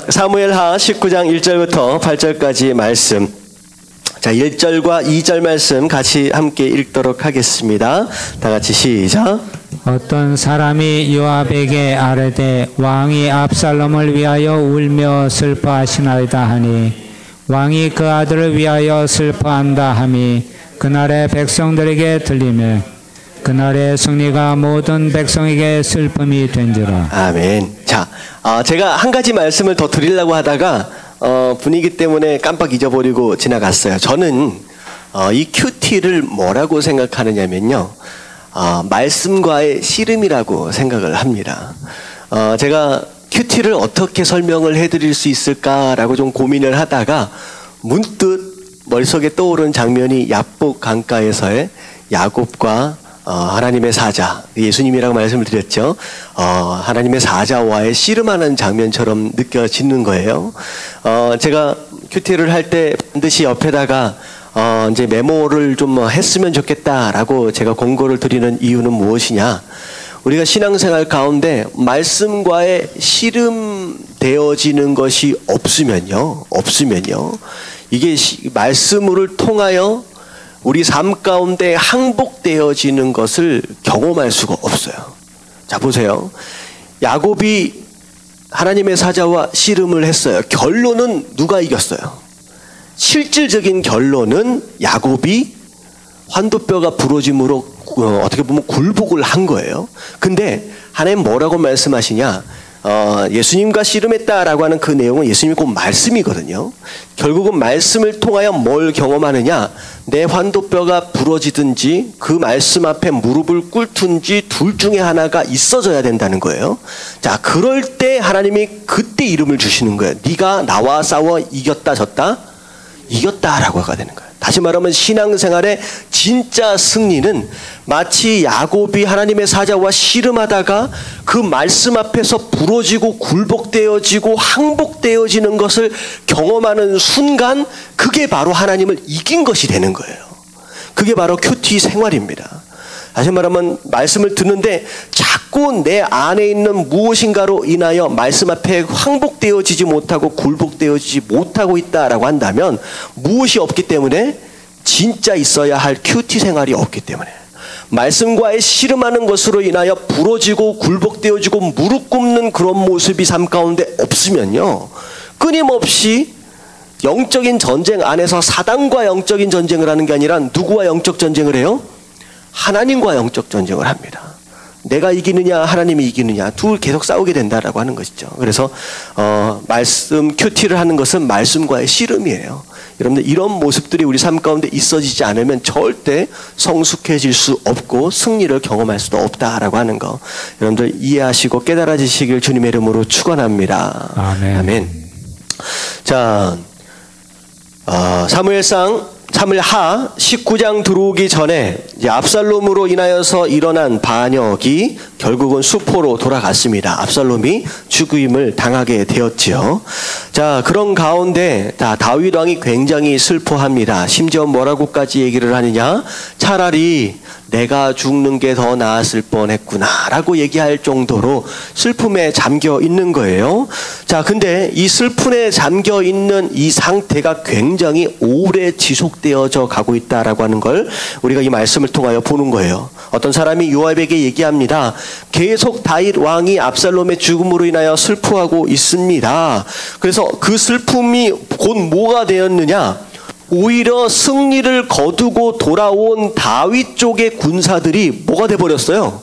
사무엘하 19장 1절부터 8절까지 말씀. 자, 1절과 2절 말씀 같이 함께 읽도록 하겠습니다. 다 같이 시작. 어떤 사람이 요압에게 아뢰되 왕이 압살롬을 위하여 울며 슬퍼하시나이다 하니 왕이 그 아들을 위하여 슬퍼한다 하니 그날의 백성들에게 들리매 그날의 승리가 모든 백성에게 슬픔이 된지라. 아멘. 자, 제가 한 가지 말씀을 더 드리려고 하다가 분위기 때문에 깜빡 잊어버리고 지나갔어요. 저는 이 큐티를 뭐라고 생각하느냐면요, 말씀과의 씨름이라고 생각을 합니다. 제가 큐티를 어떻게 설명을 해드릴 수 있을까라고 좀 고민을 하다가 문득 머릿속에 떠오른 장면이 야복 강가에서의 야곱과 하나님의 사자, 예수님이라고 말씀을 드렸죠. 하나님의 사자와의 씨름하는 장면처럼 느껴지는 거예요. 제가 큐티를 할 때 반드시 옆에다가 이제 메모를 좀 했으면 좋겠다라고 제가 권고를 드리는 이유는 무엇이냐? 우리가 신앙생활 가운데 말씀과의 씨름되어지는 것이 없으면요, 이게 말씀을 통하여 우리 삶 가운데 항복되어지는 것을 경험할 수가 없어요. 자, 보세요. 야곱이 하나님의 사자와 씨름을 했어요. 결론은 누가 이겼어요? 실질적인 결론은 야곱이 환도뼈가 부러짐으로 어떻게 보면 굴복을 한 거예요. 근데 하나님 뭐라고 말씀하시냐? 예수님과 씨름했다라고 하는 그 내용은 예수님이 곧 말씀이거든요. 결국은 말씀을 통하여 뭘 경험하느냐? 내 환도뼈가 부러지든지 그 말씀 앞에 무릎을 꿇든지 둘 중에 하나가 있어져야 된다는 거예요. 자, 그럴 때 하나님이 그때 이름을 주시는 거예요. 네가 나와 싸워 이겼다 졌다? 이겼다라고 하게 되는 거예요. 다시 말하면 신앙생활의 진짜 승리는 마치 야곱이 하나님의 사자와 씨름하다가 그 말씀 앞에서 부러지고 굴복되어지고 항복되어지는 것을 경험하는 순간, 그게 바로 하나님을 이긴 것이 되는 거예요. 그게 바로 큐티 생활입니다. 다시 말하면 말씀을 듣는데 자꾸 내 안에 있는 무엇인가로 인하여 말씀 앞에 항복되어지지 못하고 굴복되어지지 못하고 있다라고 한다면 무엇이 없기 때문에? 진짜 있어야 할 큐티 생활이 없기 때문에. 말씀과의 씨름하는 것으로 인하여 부러지고 굴복되어지고 무릎 꿇는 그런 모습이 삶 가운데 없으면요, 끊임없이 영적인 전쟁 안에서 사단과 영적인 전쟁을 하는 게 아니라 누구와 영적 전쟁을 해요? 하나님과 영적 전쟁을 합니다. 내가 이기느냐 하나님이 이기느냐, 둘 계속 싸우게 된다라고 하는 것이죠. 그래서 말씀 큐티를 하는 것은 말씀과의 씨름이에요. 여러분들, 이런 모습들이 우리 삶 가운데 있어지지 않으면 절대 성숙해질 수 없고 승리를 경험할 수도 없다라고 하는 거, 여러분들 이해하시고 깨달아지시길 주님의 이름으로 축원합니다. 아멘. 아멘. 자, 사무엘하 19장 들어오기 전에 이제 압살롬으로 인하여서 일어난 반역이 결국은 수포로 돌아갔습니다. 압살롬이 죽임을 당하게 되었지요. 자, 그런 가운데 다윗 왕이 굉장히 슬퍼합니다. 심지어 뭐라고까지 얘기를 하느냐? 차라리 내가 죽는 게 더 나았을 뻔했구나 라고 얘기할 정도로 슬픔에 잠겨 있는 거예요. 자, 근데 이 슬픔에 잠겨 있는 이 상태가 굉장히 오래 지속되어져 가고 있다라고 하는 걸 우리가 이 말씀을 통하여 보는 거예요. 어떤 사람이 요압에게 얘기합니다. 계속 다윗 왕이 압살롬의 죽음으로 인하여 슬퍼하고 있습니다. 그래서 그 슬픔이 곧 뭐가 되었느냐? 오히려 승리를 거두고 돌아온 다윗 쪽의 군사들이 뭐가 돼버렸어요?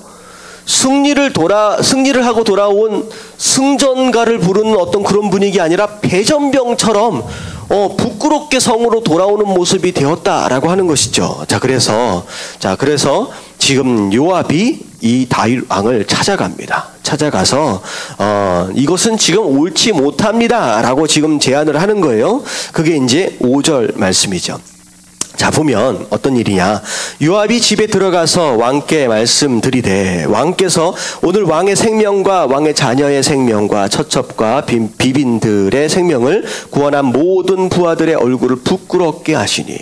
승리를 하고 돌아온 승전가를 부르는 어떤 그런 분위기 아니라 패전병처럼 부끄럽게 성으로 돌아오는 모습이 되었다라고 하는 것이죠. 자, 그래서 지금 요압이 이 다윗 왕을 찾아갑니다. 찾아가서 이것은 지금 옳지 못합니다 라고 지금 제안을 하는 거예요. 그게 이제 5절 말씀이죠. 자, 보면 어떤 일이냐? 요압이 집에 들어가서 왕께 말씀드리되, 왕께서 오늘 왕의 생명과 왕의 자녀의 생명과 처첩과 비빈들의 생명을 구원한 모든 부하들의 얼굴을 부끄럽게 하시니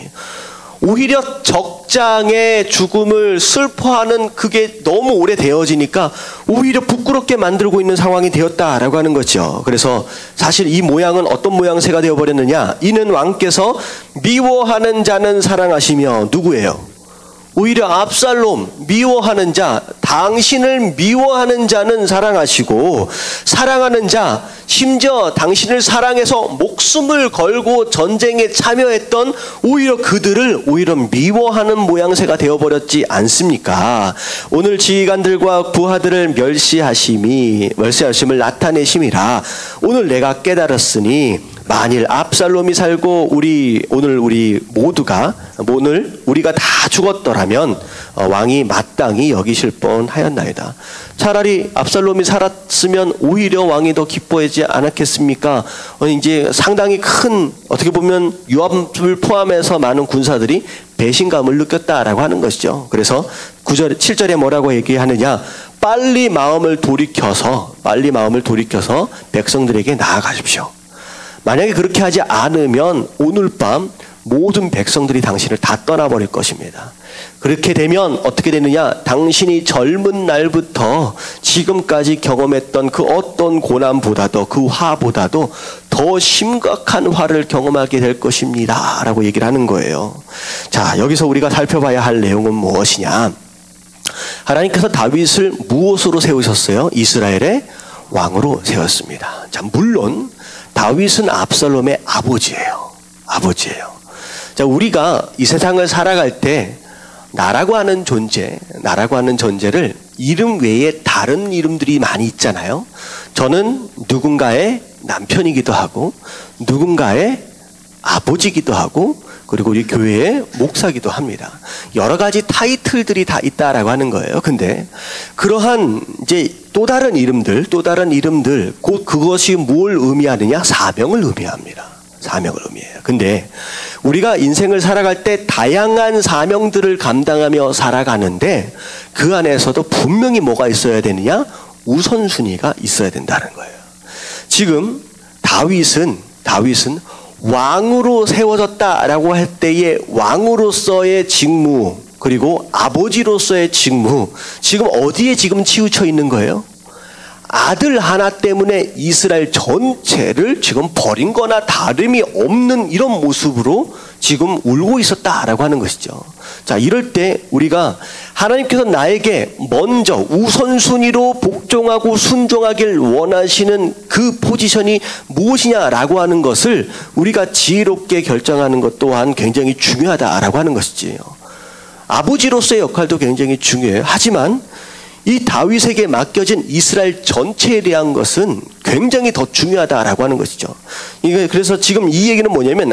오히려 적장의 죽음을 슬퍼하는 그게 너무 오래되어지니까 오히려 부끄럽게 만들고 있는 상황이 되었다라고 하는 거죠. 그래서 사실 이 모양은 어떤 모양새가 되어버렸느냐. 이는 왕께서 미워하는 자는 사랑하시며 누구예요? 오히려 압살롬, 미워하는 자, 당신을 미워하는 자는 사랑하시고 사랑하는 자, 심지어 당신을 사랑해서 목숨을 걸고 전쟁에 참여했던 오히려 그들을 오히려 미워하는 모양새가 되어버렸지 않습니까? 오늘 지휘관들과 부하들을 멸시하심을 나타내심이라. 오늘 내가 깨달았으니 만일 압살롬이 살고 오늘 우리가 다 죽었더라면 왕이 마땅히 여기실 뻔하였나이다. 차라리 압살롬이 살았으면 오히려 왕이 더 기뻐하지 않았겠습니까? 이제 상당히 큰, 어떻게 보면 요압을 포함해서 많은 군사들이 배신감을 느꼈다라고 하는 것이죠. 그래서 7절에 뭐라고 얘기하느냐? 빨리 마음을 돌이켜서 백성들에게 나아가십시오. 만약에 그렇게 하지 않으면 오늘 밤 모든 백성들이 당신을 다 떠나버릴 것입니다. 그렇게 되면 어떻게 되느냐? 당신이 젊은 날부터 지금까지 경험했던 그 어떤 고난보다도, 그 화보다도 더 심각한 화를 경험하게 될 것입니다 라고 얘기를 하는 거예요. 자, 여기서 우리가 살펴봐야 할 내용은 무엇이냐? 하나님께서 다윗을 무엇으로 세우셨어요? 이스라엘의 왕으로 세웠습니다. 자, 물론 다윗은 압살롬의 아버지예요. 자, 우리가 이 세상을 살아갈 때 나라고 하는 존재를 이름 외에 다른 이름들이 많이 있잖아요. 저는 누군가의 남편이기도 하고 누군가의 아버지기도 하고 그리고 우리 교회의 목사기도 합니다. 여러 가지 타이틀들이 다 있다라고 하는 거예요. 근데 그러한 이제 또 다른 이름들 곧 그것이 뭘 의미하느냐? 사명을 의미합니다. 사명을 의미해요. 근데 우리가 인생을 살아갈 때 다양한 사명들을 감당하며 살아가는데 그 안에서도 분명히 뭐가 있어야 되느냐? 우선순위가 있어야 된다는 거예요. 지금 다윗은 왕으로 세워졌다라고 할 때의 왕으로서의 직무 그리고 아버지로서의 직무 지금 어디에 지금 치우쳐 있는 거예요? 아들 하나 때문에 이스라엘 전체를 지금 버린 거나 다름이 없는 이런 모습으로 지금 울고 있었다라고 하는 것이죠. 자, 이럴 때 우리가 하나님께서 나에게 먼저 우선순위로 복종하고 순종하길 원하시는 그 포지션이 무엇이냐라고 하는 것을 우리가 지혜롭게 결정하는 것 또한 굉장히 중요하다라고 하는 것이지요. 아버지로서의 역할도 굉장히 중요해요. 하지만 이 다윗에게 맡겨진 이스라엘 전체에 대한 것은 굉장히 더 중요하다라고 하는 것이죠. 그래서 지금 이 얘기는 뭐냐면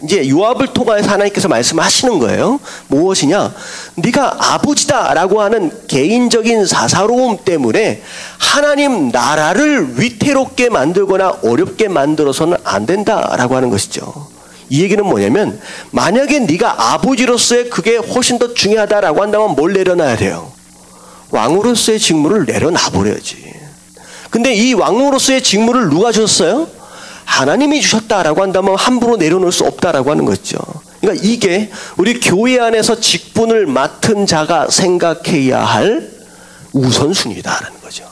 이제 요압을 통해서 하나님께서 말씀하시는 거예요. 무엇이냐? 네가 아버지다라고 하는 개인적인 사사로움 때문에 하나님 나라를 위태롭게 만들거나 어렵게 만들어서는 안 된다라고 하는 것이죠. 이 얘기는 뭐냐면 만약에 네가 아버지로서의 그게 훨씬 더 중요하다라고 한다면 뭘 내려놔야 돼요? 왕으로서의 직무를 내려놔버려야지. 근데 이 왕으로서의 직무를 누가 주셨어요? 하나님이 주셨다라고 한다면 함부로 내려놓을 수 없다라고 하는 거죠. 그러니까 이게 우리 교회 안에서 직분을 맡은 자가 생각해야 할 우선순위다라는 거죠.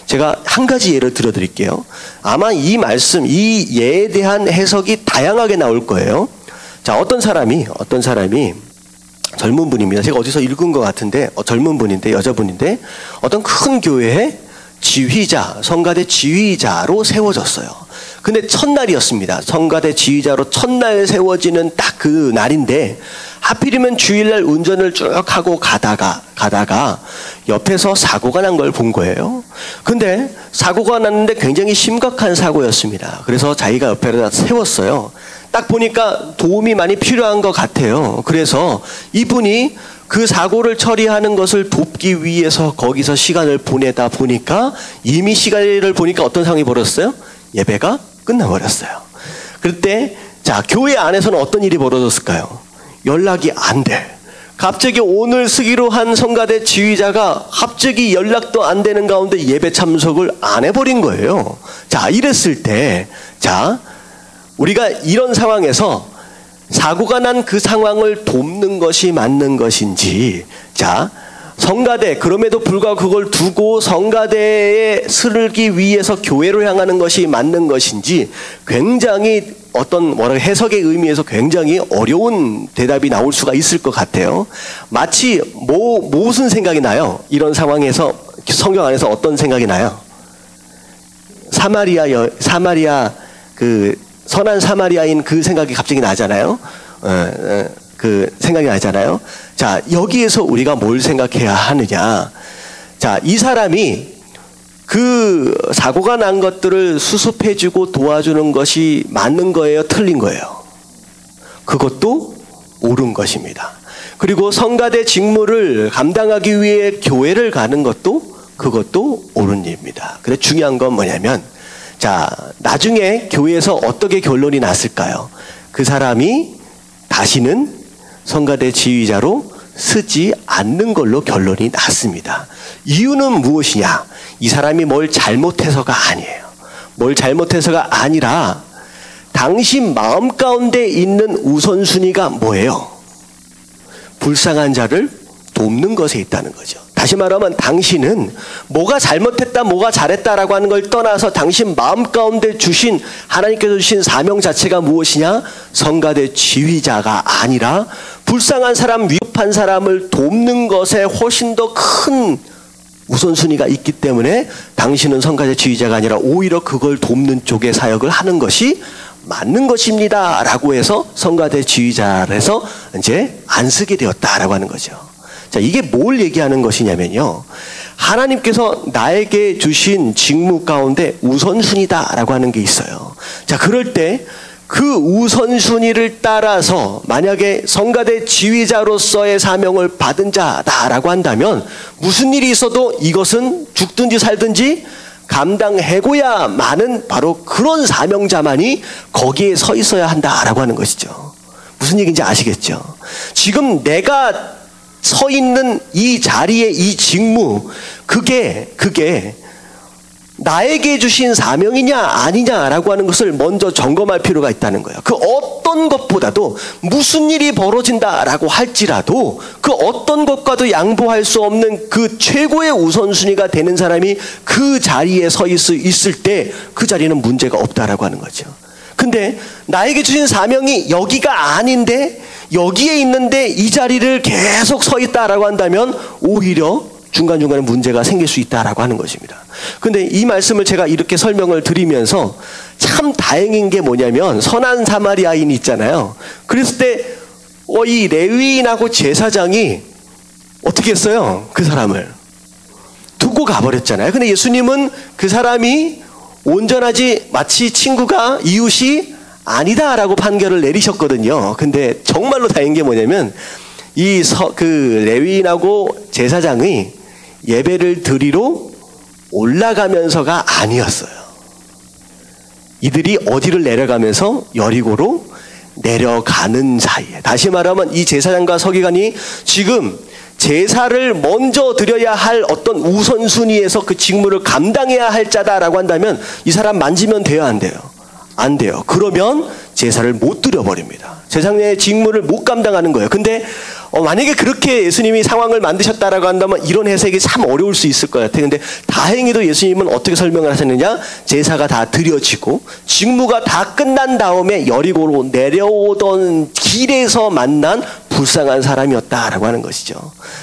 제가 한 가지 예를 들어드릴게요. 아마 이 말씀, 이 예에 대한 해석이 다양하게 나올 거예요. 자, 어떤 사람이 젊은 분입니다. 제가 어디서 읽은 것 같은데 젊은 분인데 여자분인데 어떤 큰 교회의 지휘자, 성가대 지휘자로 세워졌어요. 근데 첫날이었습니다. 성가대 지휘자로 첫날 세워지는 딱 그 날인데 하필이면 주일날 운전을 쭉 하고 가다가 옆에서 사고가 난 걸 본 거예요. 근데 사고가 났는데 굉장히 심각한 사고였습니다. 그래서 자기가 옆에다 세웠어요. 딱 보니까 도움이 많이 필요한 것 같아요. 그래서 이분이 그 사고를 처리하는 것을 돕기 위해서 거기서 시간을 보내다 보니까 이미 시간을 보니까 어떤 상황이 벌어졌어요? 예배가 끝나버렸어요. 그때 자, 교회 안에서는 어떤 일이 벌어졌을까요? 연락이 안 돼. 갑자기 오늘 쓰기로 한 성가대 지휘자가 갑자기 연락도 안 되는 가운데 예배 참석을 안 해버린 거예요. 자, 이랬을 때, 자, 우리가 이런 상황에서 사고가 난 그 상황을 돕는 것이 맞는 것인지, 자, 성가대, 그럼에도 불구하고 그걸 두고 성가대에 쓰기 위해서 교회로 향하는 것이 맞는 것인지 굉장히 어떤 해석의 의미에서 굉장히 어려운 대답이 나올 수가 있을 것 같아요. 마치 무슨 생각이 나요? 이런 상황에서 성경 안에서 어떤 생각이 나요? 사마리아 그 선한 사마리아인 그 생각이 갑자기 나잖아요. 그 생각이 나잖아요. 자, 여기에서 우리가 뭘 생각해야 하느냐? 자, 이 사람이 그 사고가 난 것들을 수습해주고 도와주는 것이 맞는 거예요? 틀린 거예요? 그것도 옳은 것입니다. 그리고 성가대 직무를 감당하기 위해 교회를 가는 것도 그것도 옳은 일입니다. 근데 중요한 건 뭐냐면, 자, 나중에 교회에서 어떻게 결론이 났을까요? 그 사람이 다시는 성가대 지휘자로 쓰지 않는 걸로 결론이 났습니다. 이유는 무엇이냐? 이 사람이 뭘 잘못해서가 아니에요. 뭘 잘못해서가 아니라 당신 마음 가운데 있는 우선순위가 뭐예요? 불쌍한 자를 돕는 것에 있다는 거죠. 다시 말하면 당신은 뭐가 잘못했다, 뭐가 잘했다라고 하는 걸 떠나서 당신 마음 가운데 주신, 하나님께서 주신 사명 자체가 무엇이냐? 성가대 지휘자가 아니라 불쌍한 사람, 위급한 사람을 돕는 것에 훨씬 더 큰 우선순위가 있기 때문에 당신은 성가대 지휘자가 아니라 오히려 그걸 돕는 쪽의 사역을 하는 것이 맞는 것입니다 라고 해서 성가대 지휘자를 해서 이제 안 쓰게 되었다라고 하는 거죠. 자, 이게 뭘 얘기하는 것이냐면요, 하나님께서 나에게 주신 직무 가운데 우선순위다라고 하는 게 있어요. 자, 그럴 때 그 우선순위를 따라서 만약에 성가대 지휘자로서의 사명을 받은 자다라고 한다면 무슨 일이 있어도 이것은 죽든지 살든지 감당해고야만은 바로 그런 사명자만이 거기에 서 있어야 한다라고 하는 것이죠. 무슨 얘기인지 아시겠죠? 지금 내가 서 있는 이 자리에 이 직무, 그게 나에게 주신 사명이냐 아니냐라고 하는 것을 먼저 점검할 필요가 있다는 거예요. 그 어떤 것보다도 무슨 일이 벌어진다라고 할지라도 그 어떤 것과도 양보할 수 없는 그 최고의 우선순위가 되는 사람이 그 자리에 서 있을 때 그 자리는 문제가 없다라고 하는 거죠. 근데 나에게 주신 사명이 여기가 아닌데 여기에 있는데 이 자리를 계속 서 있다라고 한다면 오히려 중간중간에 문제가 생길 수 있다라고 하는 것입니다. 근데 이 말씀을 제가 이렇게 설명을 드리면서 참 다행인 게 뭐냐면, 선한 사마리아인이 있잖아요. 그랬을 때 이 레위인하고 제사장이 어떻게 했어요? 그 사람을 두고 가버렸잖아요. 근데 예수님은 그 사람이 온전하지, 마치 친구가 이웃이 아니다라고 판결을 내리셨거든요. 근데 정말로 다행인 게 뭐냐면 그 레위인하고 제사장이 예배를 드리러 올라가면서가 아니었어요. 이들이 어디를 내려가면서 여리고로 내려가는 사이에, 다시 말하면 이 제사장과 서기관이 지금 제사를 먼저 드려야 할 어떤 우선순위에서 그 직무를 감당해야 할 자다라고 한다면 이 사람 만지면 돼요, 안 돼요? 안 돼요. 그러면 제사를 못 드려버립니다. 제사장의 직무를 못 감당하는 거예요. 근데 만약에 그렇게 예수님이 상황을 만드셨다라고 한다면 이런 해석이 참 어려울 수 있을 것 같아요. 근데 다행히도 예수님은 어떻게 설명을 하셨느냐? 제사가 다 드려지고 직무가 다 끝난 다음에 여리고로 내려오던 길에서 만난 불쌍한 사람이었다라고 하는 것이죠.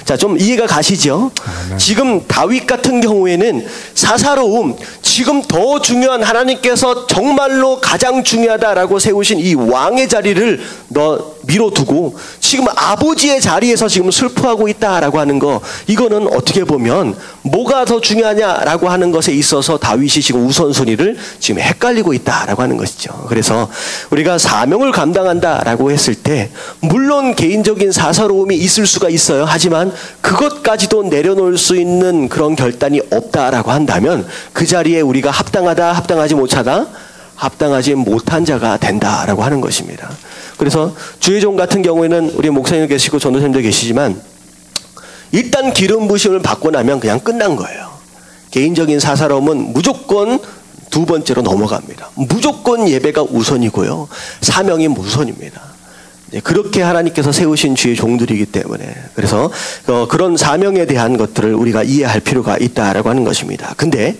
자, 좀 이해가 가시죠? 지금 다윗 같은 경우에는 사사로움, 지금 더 중요한, 하나님께서 정말로 가장 중요하다라고 세우신 이 왕의 자리를 밀어두고 지금 아버지의 자리에서 지금 슬퍼하고 있다라고 하는 거, 이거는 어떻게 보면 뭐가 더 중요하냐라고 하는 것에 있어서 다윗이 지금 우선순위를 지금 헷갈리고 있다라고 하는 것이죠. 그래서 우리가 사명을 감당한다라고 했을 때 물론 개인적인 사사로움이 있을 수가 있어요. 하지만 그것까지도 내려놓을 수 있는 그런 결단이 없다라고 한다면 그 자리에 우리가 합당하다, 합당하지 못하다, 합당하지 못한 자가 된다라고 하는 것입니다. 그래서 주의 종 같은 경우에는 우리 목사님 계시고 전도사님도 계시지만 일단 기름 부심을 받고 나면 그냥 끝난 거예요. 개인적인 사사로움은 무조건 두 번째로 넘어갑니다. 무조건 예배가 우선이고요, 사명이 우선입니다. 그렇게 하나님께서 세우신 주의 종들이기 때문에 그래서 그런 사명에 대한 것들을 우리가 이해할 필요가 있다라고 하는 것입니다. 근데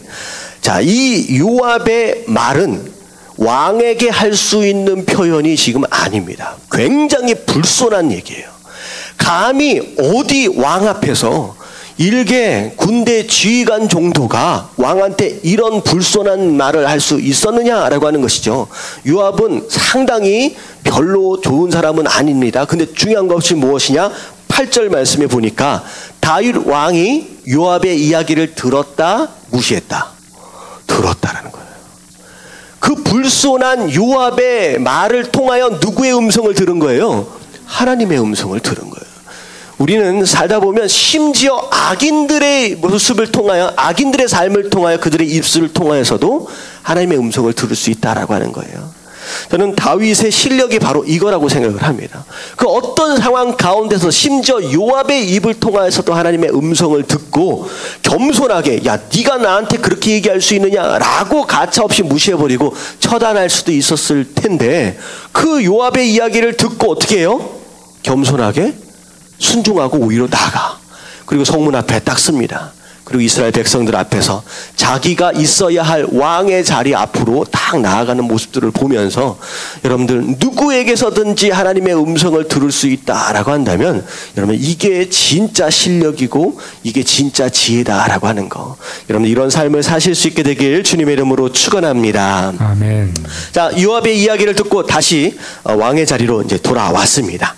자, 이 요압의 말은 왕에게 할 수 있는 표현이 지금 아닙니다. 굉장히 불손한 얘기예요. 감히 어디 왕 앞에서 일개 군대 지휘관 정도가 왕한테 이런 불손한 말을 할 수 있었느냐라고 하는 것이죠. 요압은 상당히 별로 좋은 사람은 아닙니다. 근데 중요한 것이 무엇이냐? 8절 말씀에 보니까 다윗 왕이 요압의 이야기를 들었다, 무시했다. 들었다라는 거예요. 그 불손한 요압의 말을 통하여 누구의 음성을 들은 거예요? 하나님의 음성을 들은 거예요. 우리는 살다 보면 심지어 악인들의 모습을 통하여, 악인들의 삶을 통하여, 그들의 입술을 통하여서도 하나님의 음성을 들을 수 있다라고 하는 거예요. 저는 다윗의 실력이 바로 이거라고 생각을 합니다. 그 어떤 상황 가운데서 심지어 요압의 입을 통하여서도 하나님의 음성을 듣고 겸손하게, 야, 네가 나한테 그렇게 얘기할 수 있느냐라고 가차없이 무시해버리고 처단할 수도 있었을 텐데, 그 요압의 이야기를 듣고 어떻게 해요? 겸손하게 순종하고 오히려 나가. 그리고 성문 앞에 딱 씁니다. 그리고 이스라엘 백성들 앞에서 자기가 있어야 할 왕의 자리 앞으로 딱 나아가는 모습들을 보면서, 여러분들 누구에게서든지 하나님의 음성을 들을 수 있다라고 한다면 여러분 이게 진짜 실력이고 이게 진짜 지혜다라고 하는 거, 여러분 이런 삶을 사실 수 있게 되길 주님의 이름으로 축원합니다. 아멘. 자, 요압의 이야기를 듣고 다시 왕의 자리로 이제 돌아왔습니다.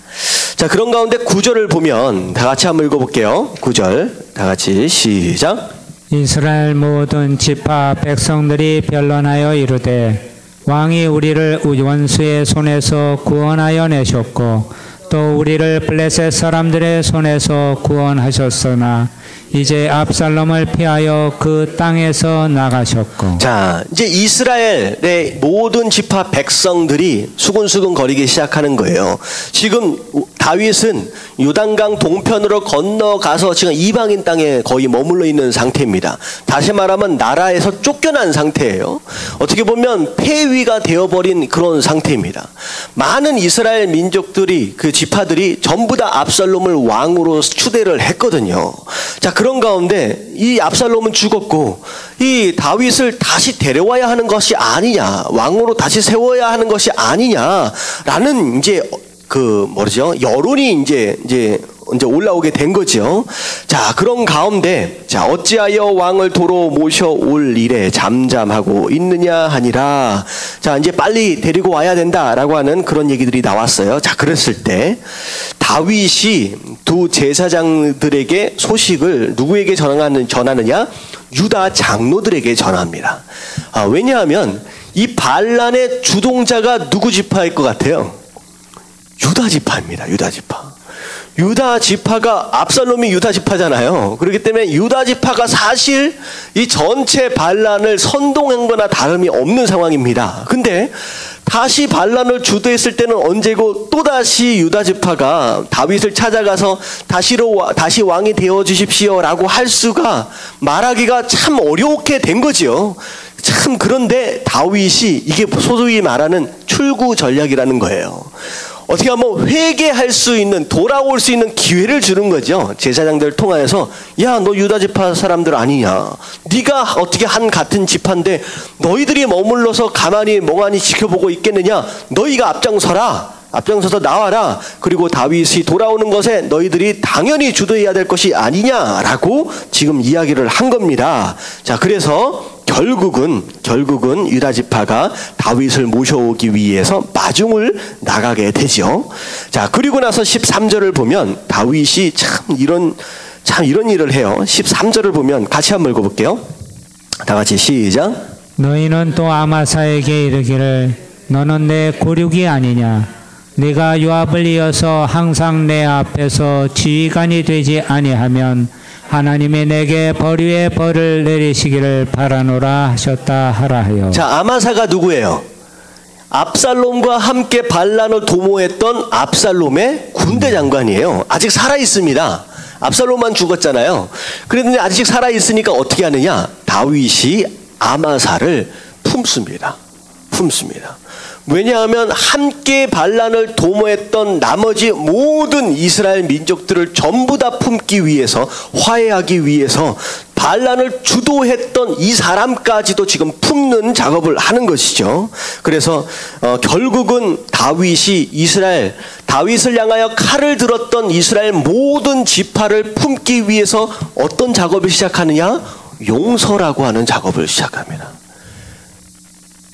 자, 그런 가운데 9절을 보면 다 같이 한번 읽어볼게요. 9절 다 같이 시작. 이스라엘 모든 지파 백성들이 변론하여 이르되 왕이 우리를 원수의 손에서 구원하여 내셨고 또 우리를 블레셋 사람들의 손에서 구원하셨으나 이제 압살롬을 피하여 그 땅에서 나가셨고. 자, 이제 이스라엘의 모든 지파 백성들이 수근수근 거리기 시작하는 거예요. 지금 다윗은 요단강 동편으로 건너가서 지금 이방인 땅에 거의 머물러 있는 상태입니다. 다시 말하면 나라에서 쫓겨난 상태예요. 어떻게 보면 폐위가 되어버린 그런 상태입니다. 많은 이스라엘 민족들이, 그 지파들이 전부 다 압살롬을 왕으로 추대를 했거든요. 자, 그런 가운데 이 압살롬은 죽었고 이 다윗을 다시 데려와야 하는 것이 아니냐, 왕으로 다시 세워야 하는 것이 아니냐라는 이제 여론이 이제 올라오게 된 거죠. 자, 그런 가운데, 자, 어찌하여 왕을 도로 모셔올 일에 잠잠하고 있느냐 하니라. 자, 이제 빨리 데리고 와야 된다라고 하는 그런 얘기들이 나왔어요. 자, 그랬을 때 다윗이 두 제사장들에게 소식을 누구에게 전하느냐? 유다 장로들에게 전합니다. 왜냐하면 이 반란의 주동자가 누구 지파일 것 같아요? 유다 지파입니다. 유다 지파. 유다 지파가, 압살롬이 유다 지파잖아요. 그렇기 때문에 유다 지파가 사실 이 전체 반란을 선동한 거나 다름이 없는 상황입니다. 근데 다시 반란을 주도했을 때는 언제고 또다시 유다 지파가 다윗을 찾아가서 다시 왕이 되어 주십시오라고 할 수가, 말하기가 참 어렵게 된 거지요. 참, 그런데 다윗이 이게 소위 말하는 출구 전략이라는 거예요. 어떻게 하면 회개할 수 있는, 돌아올 수 있는 기회를 주는 거죠. 제사장들을 통하여서, 야, 너 유다 지파 사람들 아니냐, 네가 어떻게 한 같은 지파인데 너희들이 머물러서 가만히 멍하니 지켜보고 있겠느냐, 너희가 앞장서서 나와라. 그리고 다윗이 돌아오는 것에 너희들이 당연히 주도해야 될 것이 아니냐라고 지금 이야기를 한 겁니다. 자, 그래서 결국은 유다 지파가 다윗을 모셔오기 위해서 마중을 나가게 되죠. 자, 그리고 나서 13절을 보면 다윗이 참 이런 일을 해요. 13절을 보면 같이 한번 읽어볼게요. 다 같이 시작. 너희는 또 아마사에게 이르기를 너는 내 고륙이 아니냐, 네가 요압을 이어서 항상 내 앞에서 지휘관이 되지 아니하면 하나님이 내게 벌 위에 벌을 내리시기를 바라노라 하셨다 하라 하여. 자, 아마사가 누구예요? 압살롬과 함께 반란을 도모했던 압살롬의 군대 장관이에요. 아직 살아 있습니다. 압살롬만 죽었잖아요. 그런데 아직 살아 있으니까 어떻게 하느냐? 다윗이 아마사를 품습니다. 왜냐하면 함께 반란을 도모했던 나머지 모든 이스라엘 민족들을 전부 다 품기 위해서, 화해하기 위해서 반란을 주도했던 이 사람까지도 지금 품는 작업을 하는 것이죠. 그래서 결국은 다윗을 향하여 칼을 들었던 이스라엘 모든 지파를 품기 위해서 어떤 작업을 시작하느냐? 용서라고 하는 작업을 시작합니다.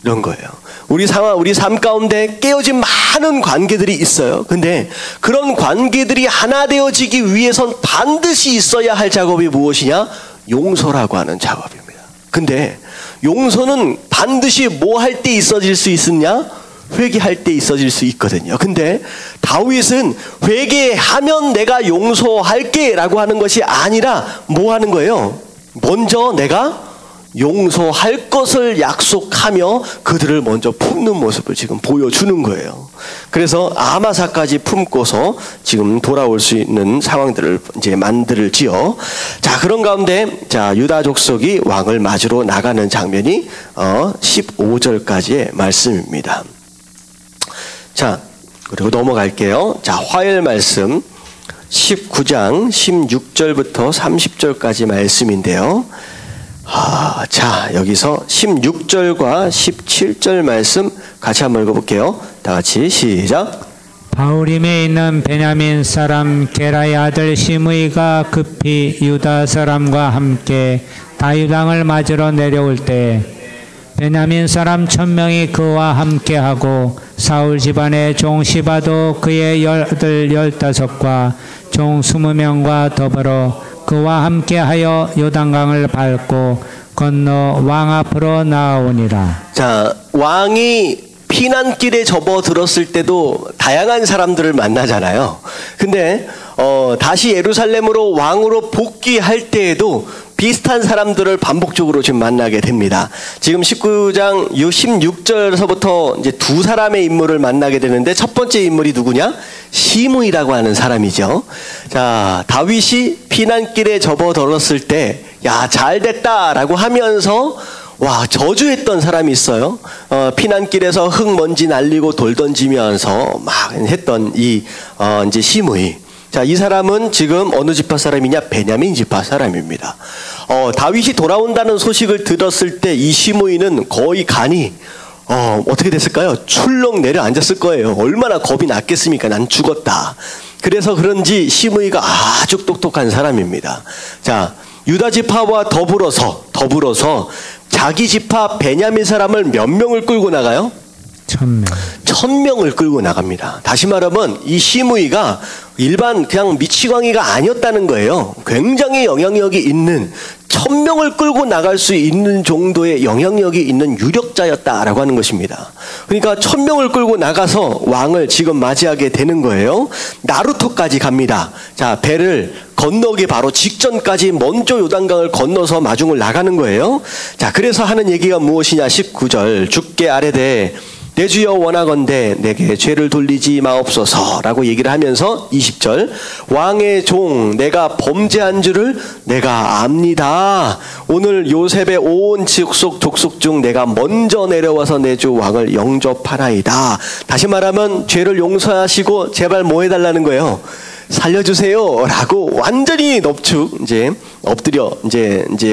이런 거예요. 우리 삶 가운데 깨어진 많은 관계들이 있어요. 근데 그런 관계들이 하나 되어지기 위해선 반드시 있어야 할 작업이 무엇이냐? 용서라고 하는 작업입니다. 근데 용서는 반드시 뭐 할 때 있어질 수 있느냐? 회개할 때 있어질 수 있거든요. 근데 다윗은 회개하면 내가 용서할게 라고 하는 것이 아니라 뭐 하는 거예요? 먼저 내가 용서할 것을 약속하며 그들을 먼저 품는 모습을 지금 보여주는 거예요. 그래서 아마사까지 품고서 지금 돌아올 수 있는 상황들을 이제 만들지요. 자, 그런 가운데 유다 족속이 왕을 맞으러 나가는 장면이 15절까지의 말씀입니다. 자, 그리고 넘어갈게요. 자, 화요일 말씀 19장 16절부터 30절까지 말씀인데요. 자, 여기서 16절과 17절 말씀 같이 한번 읽어볼게요. 다 같이 시작. 바후림에 있는 베냐민 사람 게라의 아들 시므이가 급히 유다 사람과 함께 다윗 왕을 맞으러 내려올 때 베냐민 사람 1000명이 그와 함께하고 사울 집안의 종 시바도 그의 아들 15과 종 20명과 더불어 그와 함께하여 요단강을 밟고 건너 왕 앞으로 나아오니라. 자, 왕이 피난길에 접어들었을 때도 다양한 사람들을 만나잖아요. 근데 다시 예루살렘으로 왕으로 복귀할 때에도 비슷한 사람들을 반복적으로 지금 만나게 됩니다. 지금 19장 16절에서부터 이제 두 사람의 인물을 만나게 되는데 첫 번째 인물이 누구냐? 시므이라고 하는 사람이죠. 자, 다윗이 피난길에 접어들었을 때, 야, 잘 됐다라고 하면서 와, 저주했던 사람이 있어요. 피난길에서 흙먼지 날리고 돌 던지면서 막 했던 이제 시므이. 자, 이 사람은 지금 어느 지파 사람이냐? 베냐민 지파 사람입니다. 다윗이 돌아온다는 소식을 들었을 때 이 시므이는 거의 간이 어떻게 됐을까요? 출렁 내려앉았을 거예요. 얼마나 겁이 났겠습니까? 난 죽었다. 그래서 그런지 시므이가 아주 똑똑한 사람입니다. 자, 유다 지파와 더불어서 자기 지파 베냐민 사람을 몇 명을 끌고 나가요? 1000명. 1000명을 끌고 나갑니다. 다시 말하면 이 시므이가 일반 그냥 미치광이가 아니었다는 거예요. 굉장히 영향력이 있는 1000명을 끌고 나갈 수 있는 정도의 영향력이 있는 유력자였다라고 하는 것입니다. 그러니까 1000명을 끌고 나가서 왕을 지금 맞이하게 되는 거예요. 나루토까지 갑니다. 자, 배를 건너기 바로 직전까지 먼저 요단강을 건너서 마중을 나가는 거예요. 자, 그래서 하는 얘기가 무엇이냐? 19절 주께 아뢰되 내 주여 원하건대 내게 죄를 돌리지 마옵소서라고 얘기를 하면서 20절 왕의 종 내가 범죄한 줄을 내가 압니다. 오늘 요셉의 온 족속 중 내가 먼저 내려와서 내 주 왕을 영접하나이다. 다시 말하면 죄를 용서하시고 제발 뭐 해달라는 거예요? 살려주세요라고 완전히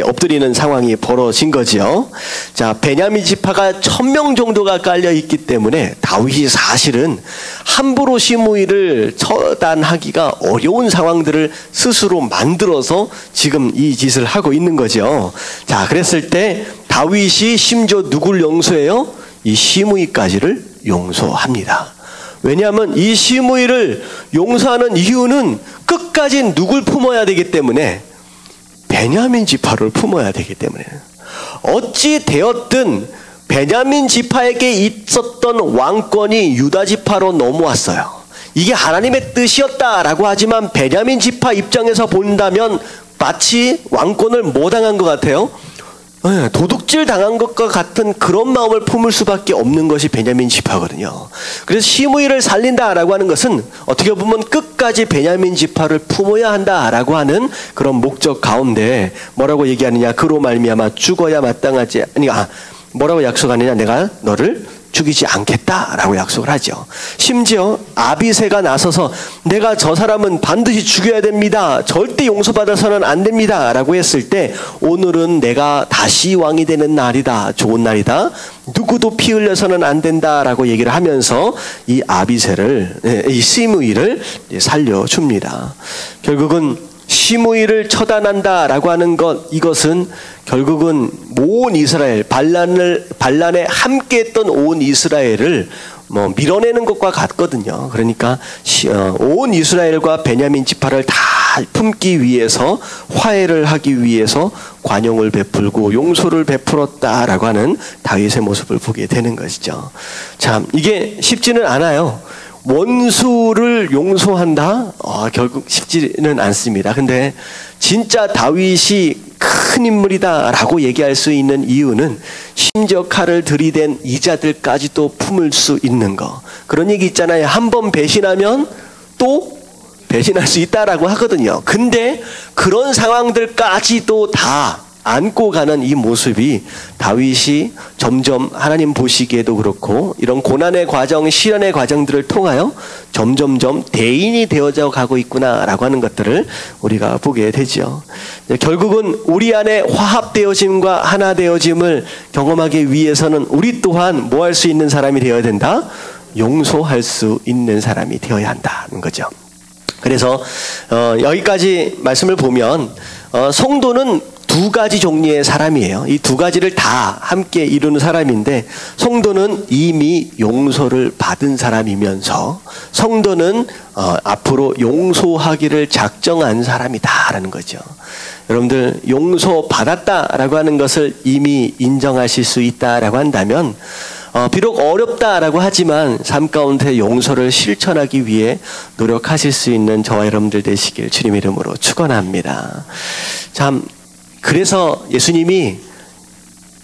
엎드리는 상황이 벌어진 거지요. 자, 베냐민 지파가 1000명 정도가 깔려 있기 때문에 다윗이 사실은 함부로 시므이를 처단하기가 어려운 상황들을 스스로 만들어서 지금 이 짓을 하고 있는 거죠. 자, 그랬을 때 다윗이 심지어 누굴 용서해요? 이 시므이까지를 용서합니다. 왜냐하면 이 시므이를 용서하는 이유는 끝까지 누굴 품어야 되기 때문에 베냐민 지파를 품어야 되기 때문에 어찌 되었든 베냐민 지파에게 있었던 왕권이 유다 지파로 넘어왔어요. 이게 하나님의 뜻이었다라고 하지만 베냐민 지파 입장에서 본다면 마치 왕권을 뭐 당한 것 같아요? 도둑질 당한 것과 같은 그런 마음을 품을 수밖에 없는 것이 베냐민 지파거든요. 그래서 시므이를 살린다라고 하는 것은 어떻게 보면 끝까지 베냐민 지파를 품어야 한다라고 하는 그런 목적 가운데 뭐라고 얘기하느냐? 그로 말미암아 죽어야 마땅하지 뭐라고 약속하느냐? 내가 너를 죽이지 않겠다라고 약속을 하죠. 심지어 아비새가 나서서 내가 저 사람은 반드시 죽여야 됩니다. 절대 용서받아서는 안 됩니다. 라고 했을 때 오늘은 내가 다시 왕이 되는 날이다. 좋은 날이다. 누구도 피 흘려서는 안 된다라고 얘기를 하면서 이 아비새를, 이 시므이를 살려줍니다. 결국은 시므이를 처단한다라고 하는 이것은 결국은 온 이스라엘, 반란에 함께했던 온 이스라엘을 밀어내는 것과 같거든요. 그러니까 온 이스라엘과 베냐민 지파를 다 품기 위해서, 화해를 하기 위해서 관용을 베풀고 용서를 베풀었다라고 하는 다윗의 모습을 보게 되는 것이죠. 참, 이게 쉽지는 않아요. 원수를 용서한다? 결국 쉽지는 않습니다. 근데 진짜 다윗이 큰 인물이다라고 얘기할 수 있는 이유는 심지어 칼을 들이댄 이자들까지도 품을 수 있는 거. 그런 얘기 있잖아요. 한 번 배신하면 또 배신할 수 있다라고 하거든요. 근데 그런 상황들까지도 다 안고 가는 이 모습이 다윗이 점점 하나님 보시기에도 그렇고 이런 고난의 과정, 시련의 과정들을 통하여 점점점 대인이 되어져 가고 있구나라고 하는 것들을 우리가 보게 되죠. 결국은 우리 안에 화합되어짐과 하나 되어짐을 경험하기 위해서는 우리 또한 뭐 할 수 있는 사람이 되어야 된다? 용서할 수 있는 사람이 되어야 한다는 거죠. 그래서 여기까지 말씀을 보면 성도는 두 가지 종류의 사람이에요. 이 두 가지를 다 함께 이루는 사람인데, 성도는 이미 용서를 받은 사람이면서 성도는 앞으로 용서하기를 작정한 사람이다라는 거죠. 여러분들 용서받았다라고 하는 것을 이미 인정하실 수 있다라고 한다면 비록 어렵다라고 하지만 삶 가운데 용서를 실천하기 위해 노력하실 수 있는 저와 여러분들 되시길 주님의 이름으로 축원합니다. 참, 그래서 예수님이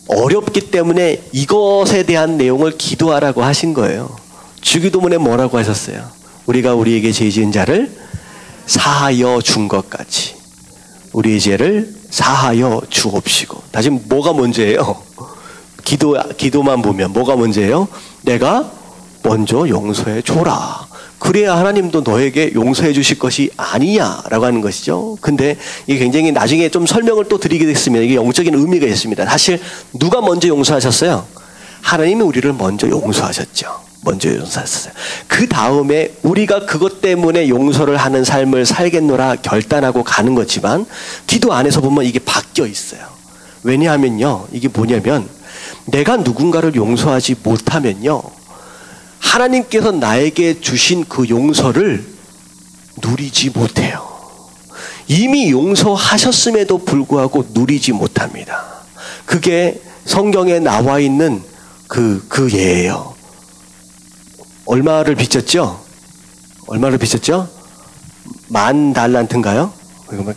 어렵기 때문에 이것에 대한 내용을 기도하라고 하신 거예요. 주기도문에 뭐라고 하셨어요? 우리가 우리에게 죄 지은 자를 사하여 준 것 같이 우리의 죄를 사하여 주옵시고. 다시 뭐가 문제예요? 기도만 보면 뭐가 문제예요? 내가 먼저 용서해 줘라. 그래야 하나님도 너에게 용서해 주실 것이 아니냐라고 하는 것이죠. 근데 이게 굉장히 나중에 좀 설명을 또 드리게 됐습니다. 이게 영적인 의미가 있습니다. 사실 누가 먼저 용서하셨어요? 하나님이 우리를 먼저 용서하셨죠. 먼저 용서하셨어요. 그 다음에 우리가 그것 때문에 용서를 하는 삶을 살겠노라 결단하고 가는 거지만 기도 안에서 보면 이게 바뀌어 있어요. 왜냐하면요, 이게 뭐냐면 내가 누군가를 용서하지 못하면요, 하나님께서 나에게 주신 그 용서를 누리지 못해요. 이미 용서하셨음에도 불구하고 누리지 못합니다. 그게 성경에 나와 있는 그 예예요. 얼마를 빚졌죠? 얼마를 빚졌죠? 10,000달란트인가요?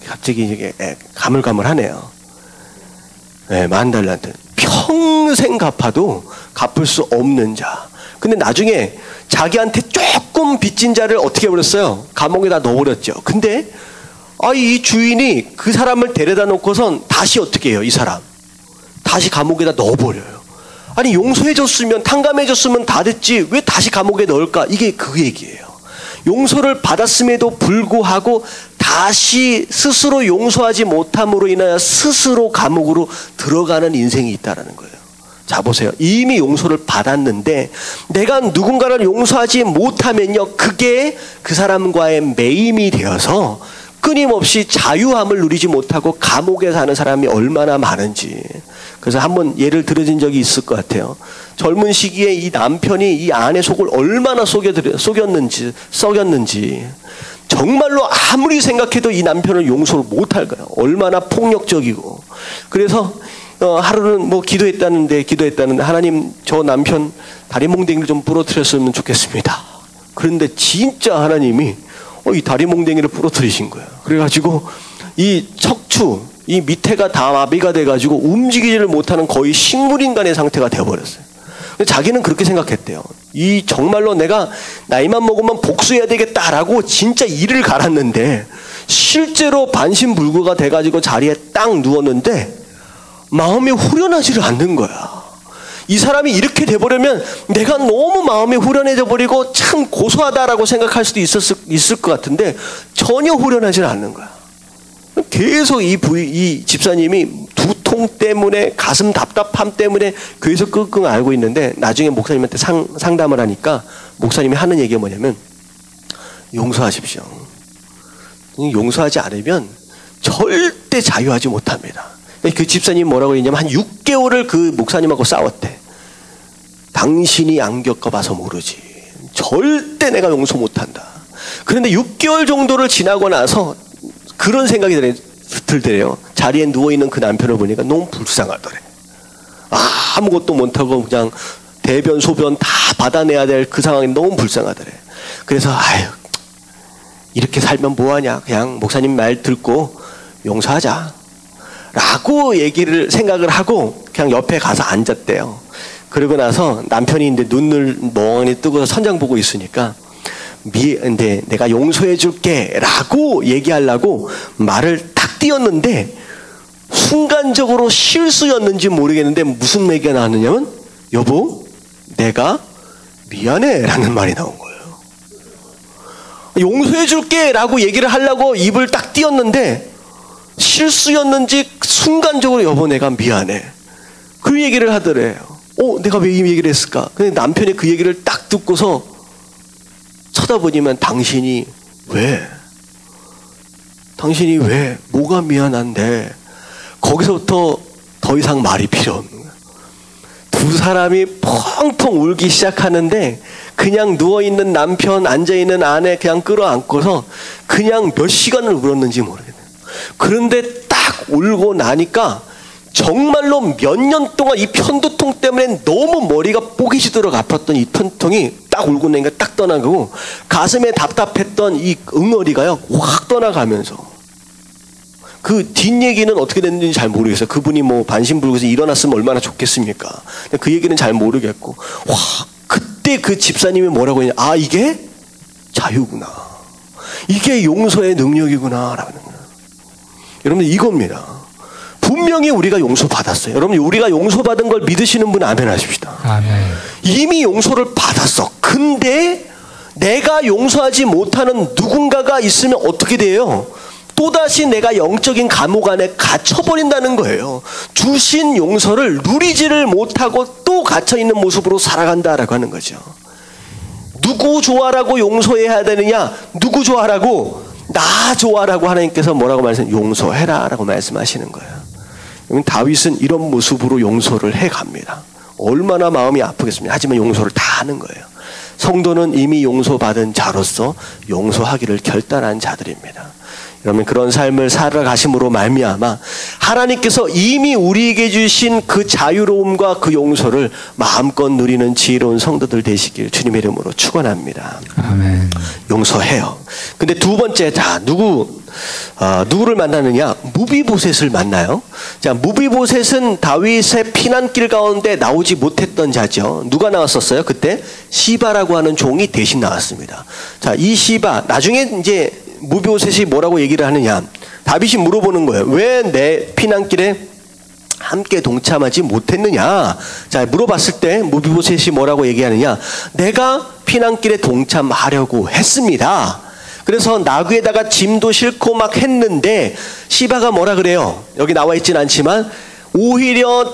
갑자기 이게 가물가물하네요. 네, 10,000달란트. 평생 갚아도 갚을 수 없는 자. 근데 나중에 자기한테 조금 빚진 자를 어떻게 해버렸어요? 감옥에다 넣어버렸죠. 근데 이 주인이 그 사람을 데려다 놓고선 다시 어떻게 해요? 이 사람 다시 감옥에다 넣어버려요. 아니, 용서해줬으면, 탕감해줬으면 다 됐지 왜 다시 감옥에 넣을까? 이게 그 얘기예요. 용서를 받았음에도 불구하고 다시 스스로 용서하지 못함으로 인하여 스스로 감옥으로 들어가는 인생이 있다는 거예요. 자, 보세요. 이미 용서를 받았는데 내가 누군가를 용서하지 못하면요, 그게 그 사람과의 매임이 되어서 끊임없이 자유함을 누리지 못하고 감옥에 사는 사람이 얼마나 많은지. 그래서 한번 예를 들어진 적이 있을 것 같아요. 젊은 시기에 이 남편이 이 아내 속을 얼마나 썩였는지 정말로 아무리 생각해도 이 남편을 용서를 못할 거예요. 얼마나 폭력적이고. 그래서 하루는 뭐 기도했다는데 하나님, 저 남편 다리 몽댕이를 좀 부러뜨렸으면 좋겠습니다. 그런데 진짜 하나님이 이 다리 몽댕이를 부러뜨리신 거예요. 그래가지고 이 척추, 이 밑에가 다 마비가 돼가지고 움직이지를 못하는 거의 식물인간의 상태가 되어버렸어요. 자기는 그렇게 생각했대요. 이 정말로 내가 나이만 먹으면 복수해야 되겠다라고 진짜 이를 갈았는데 실제로 반신불구가 돼가지고 자리에 딱 누웠는데 마음이 후련하지를 않는 거야. 이 사람이 이렇게 돼버리면 내가 너무 마음이 후련해져 버리고 참 고소하다라고 생각할 수도 있을 것 같은데 전혀 후련하지는 않는 거야. 계속 이 집사님이 두통 때문에 가슴 답답함 때문에 교회에서 끙끙 앓고 있는데 나중에 목사님한테 상담을 하니까 목사님이 하는 얘기가 뭐냐면 용서하십시오. 용서하지 않으면 절대 자유하지 못합니다. 그 집사님이 뭐라고 했냐면 한 6개월을 그 목사님하고 싸웠대. 당신이 안 겪어봐서 모르지. 절대 내가 용서 못한다. 그런데 6개월 정도를 지나고 나서 그런 생각이 들더래요. 자리에 누워있는 그 남편을 보니까 너무 불쌍하더래. 아무것도 못하고 그냥 대변 소변 다 받아내야 될 그 상황이 너무 불쌍하더래. 그래서 아유 이렇게 살면 뭐하냐, 그냥 목사님 말 듣고 용서하자 라고 생각을 하고 그냥 옆에 가서 앉았대요. 그러고 나서 남편이 이제 눈을 멍하니 뜨고서 천장 보고 있으니까 근데 내가 용서해 줄게 라고 얘기하려고 말을 딱 띄었는데 순간적으로 실수였는지 모르겠는데 무슨 얘기가 나왔느냐면 여보 내가 미안해 라는 말이 나온 거예요. 용서해 줄게 라고 얘기를 하려고 입을 딱 띄었는데 실수였는지 순간적으로 여보 내가 미안해 그 얘기를 하더래요. 내가 왜 이 얘기를 했을까? 근데 남편이 그 얘기를 딱 듣고서 쳐다보니만 당신이 왜? 뭐가 미안한데? 거기서부터 더 이상 말이 필요 없는 거야. 두 사람이 펑펑 울기 시작하는데 그냥 누워있는 남편, 앉아있는 아내 그냥 끌어안고서 그냥 몇 시간을 울었는지 모르겠네요. 그런데 딱 울고 나니까 정말로 몇 년 동안 이 편두통 때문에 너무 머리가 뽀개지도록 아팠던 이 편두통이 딱 울고 나니까 딱 떠나가고 가슴에 답답했던 이 응어리가요 확 떠나가면서 그 뒷얘기는 어떻게 됐는지 잘 모르겠어요. 그분이 뭐 반신불구해서 일어났으면 얼마나 좋겠습니까? 그 얘기는 잘 모르겠고 그때 그 집사님이 뭐라고 했냐, 이게 자유구나, 이게 용서의 능력이구나 라는 거예요. 여러분 이겁니다. 분명히 우리가 용서받았어요. 여러분 우리가 용서받은 걸 믿으시는 분 아멘 하십시다. 아멘. 이미 용서를 받았어. 근데 내가 용서하지 못하는 누군가가 있으면 어떻게 돼요? 또다시 내가 영적인 감옥 안에 갇혀버린다는 거예요. 주신 용서를 누리지를 못하고 또 갇혀있는 모습으로 살아간다라고 하는 거죠. 누구 좋아라고 용서해야 되느냐? 누구 좋아라고? 나 좋아라고 하나님께서 뭐라고 말씀하세요? 용서해라 라고 말씀하시는 거예요. 다윗은 이런 모습으로 용서를 해갑니다. 얼마나 마음이 아프겠습니까? 하지만 용서를 다 하는 거예요. 성도는 이미 용서받은 자로서 용서하기를 결단한 자들입니다. 여러분 그런 삶을 살아가심으로 말미암아 하나님께서 이미 우리에게 주신 그 자유로움과 그 용서를 마음껏 누리는 지혜로운 성도들 되시길 주님의 이름으로 축원합니다. 아멘. 용서해요. 근데 두 번째, 누구를 만나느냐? 무비보셋을 만나요. 자, 무비보셋은 다윗의 피난길 가운데 나오지 못했던 자죠. 누가 나왔었어요? 그때 시바라고 하는 종이 대신 나왔습니다. 자, 이 시바 나중에 이제 무비보셋이 뭐라고 얘기를 하느냐? 다윗이 물어보는 거예요. 왜 내 피난길에 함께 동참하지 못했느냐? 자, 물어봤을 때 무비보셋이 뭐라고 얘기하느냐? 내가 피난길에 동참하려고 했습니다. 그래서 나귀에다가 짐도 싣고 막 했는데 시바가 뭐라 그래요? 여기 나와 있진 않지만 오히려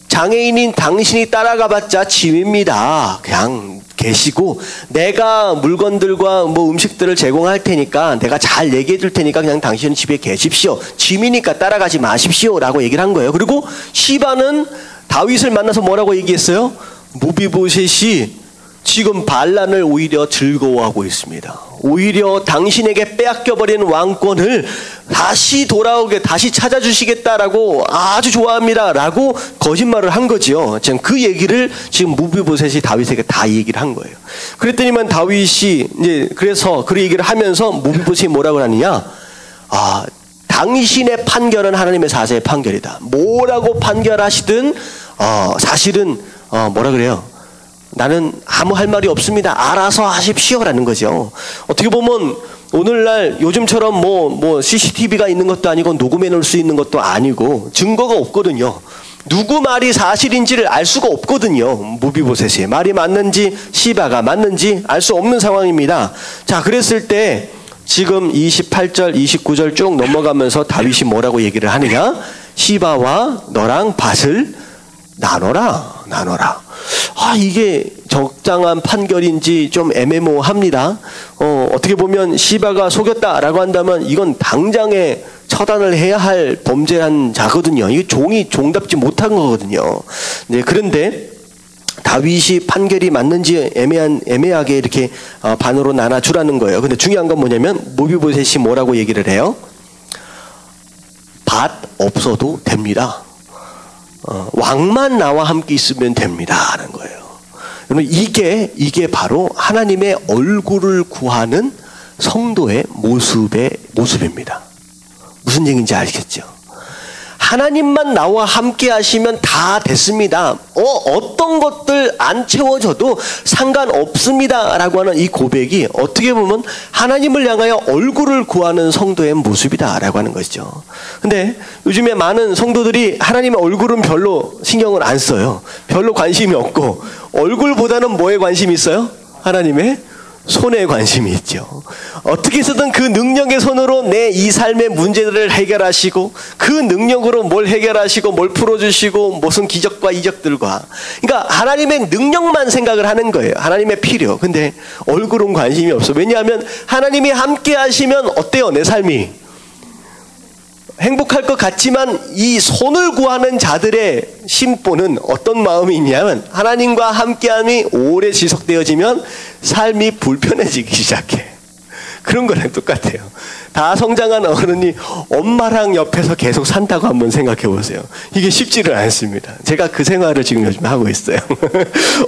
장애인인 당신이 따라가봤자 짐입니다. 그냥 계시고 내가 물건들과 뭐 음식들을 제공할 테니까 내가 잘 얘기해 줄 테니까 그냥 당신은 집에 계십시오. 짐이니까 따라가지 마십시오 라고 얘기를 한 거예요. 그리고 시바는 다윗을 만나서 뭐라고 얘기했어요? 무비보셋이 지금 반란을 오히려 즐거워하고 있습니다. 오히려 당신에게 빼앗겨버린 왕권을 다시 돌아오게 다시 찾아주시겠다라고 아주 좋아합니다 라고 거짓말을 한 거죠. 지금 그 얘기를 지금 무비보셋이 다윗에게 다 얘기를 한 거예요. 그랬더니만 다윗이 이제 그래서 그 얘기를 하면서 무비보셋이 뭐라고 하느냐? 당신의 판결은 하나님의 사자의 판결이다. 뭐라고 판결하시든 사실은 뭐라 그래요? 나는 아무 할 말이 없습니다. 알아서 하십시오라는 거죠. 어떻게 보면 오늘날 요즘처럼 뭐 CCTV가 있는 것도 아니고 녹음해 놓을 수 있는 것도 아니고 증거가 없거든요. 누구 말이 사실인지를 알 수가 없거든요. 무비보셋이 말이 맞는지 시바가 맞는지 알 수 없는 상황입니다. 자, 그랬을 때 지금 28절 29절 쭉 넘어가면서 다윗이 뭐라고 얘기를 하느냐? 시바와 너랑 밭을 나눠라. 이게 적당한 판결인지 좀 애매모호합니다. 어떻게 보면 시바가 속였다라고 한다면 이건 당장에 처단을 해야 할 범죄한 자거든요. 이게 종답지 못한 거거든요. 네, 그런데 다윗이 판결이 맞는지 애매하게 이렇게 반으로 나눠주라는 거예요. 근데 중요한 건 뭐냐면 무비보셋이 뭐라고 얘기를 해요? 밭 없어도 됩니다. 왕만 나와 함께 있으면 됩니다. 라는 거예요. 여러분, 이게 바로 하나님의 얼굴을 구하는 성도의 모습입니다. 무슨 얘기인지 아시겠죠? 하나님만 나와 함께 하시면 다 됐습니다. 어떤 것들 안 채워져도 상관없습니다. 라고 하는 이 고백이 어떻게 보면 하나님을 향하여 얼굴을 구하는 성도의 모습이다. 라고 하는 것이죠. 근데 요즘에 많은 성도들이 하나님의 얼굴은 별로 신경을 안 써요. 별로 관심이 없고, 얼굴보다는 뭐에 관심이 있어요? 하나님의 손에 관심이 있죠. 어떻게 해서든 그 능력의 손으로 내 이 삶의 문제들을 해결하시고, 그 능력으로 뭘 해결하시고 뭘 풀어주시고 무슨 기적과 이적들과, 그러니까 하나님의 능력만 생각을 하는 거예요. 하나님의 필요. 근데 얼굴은 관심이 없어. 왜냐하면 하나님이 함께 하시면 어때요? 내 삶이 행복할 것 같지만 이 손을 구하는 자들의 심보는 어떤 마음이 있냐면, 하나님과 함께함이 오래 지속되어지면 삶이 불편해지기 시작해. 그런 거랑 똑같아요. 다 성장한 어른이 엄마랑 옆에서 계속 산다고 한번 생각해 보세요. 이게 쉽지를 않습니다. 제가 그 생활을 지금 요즘 하고 있어요.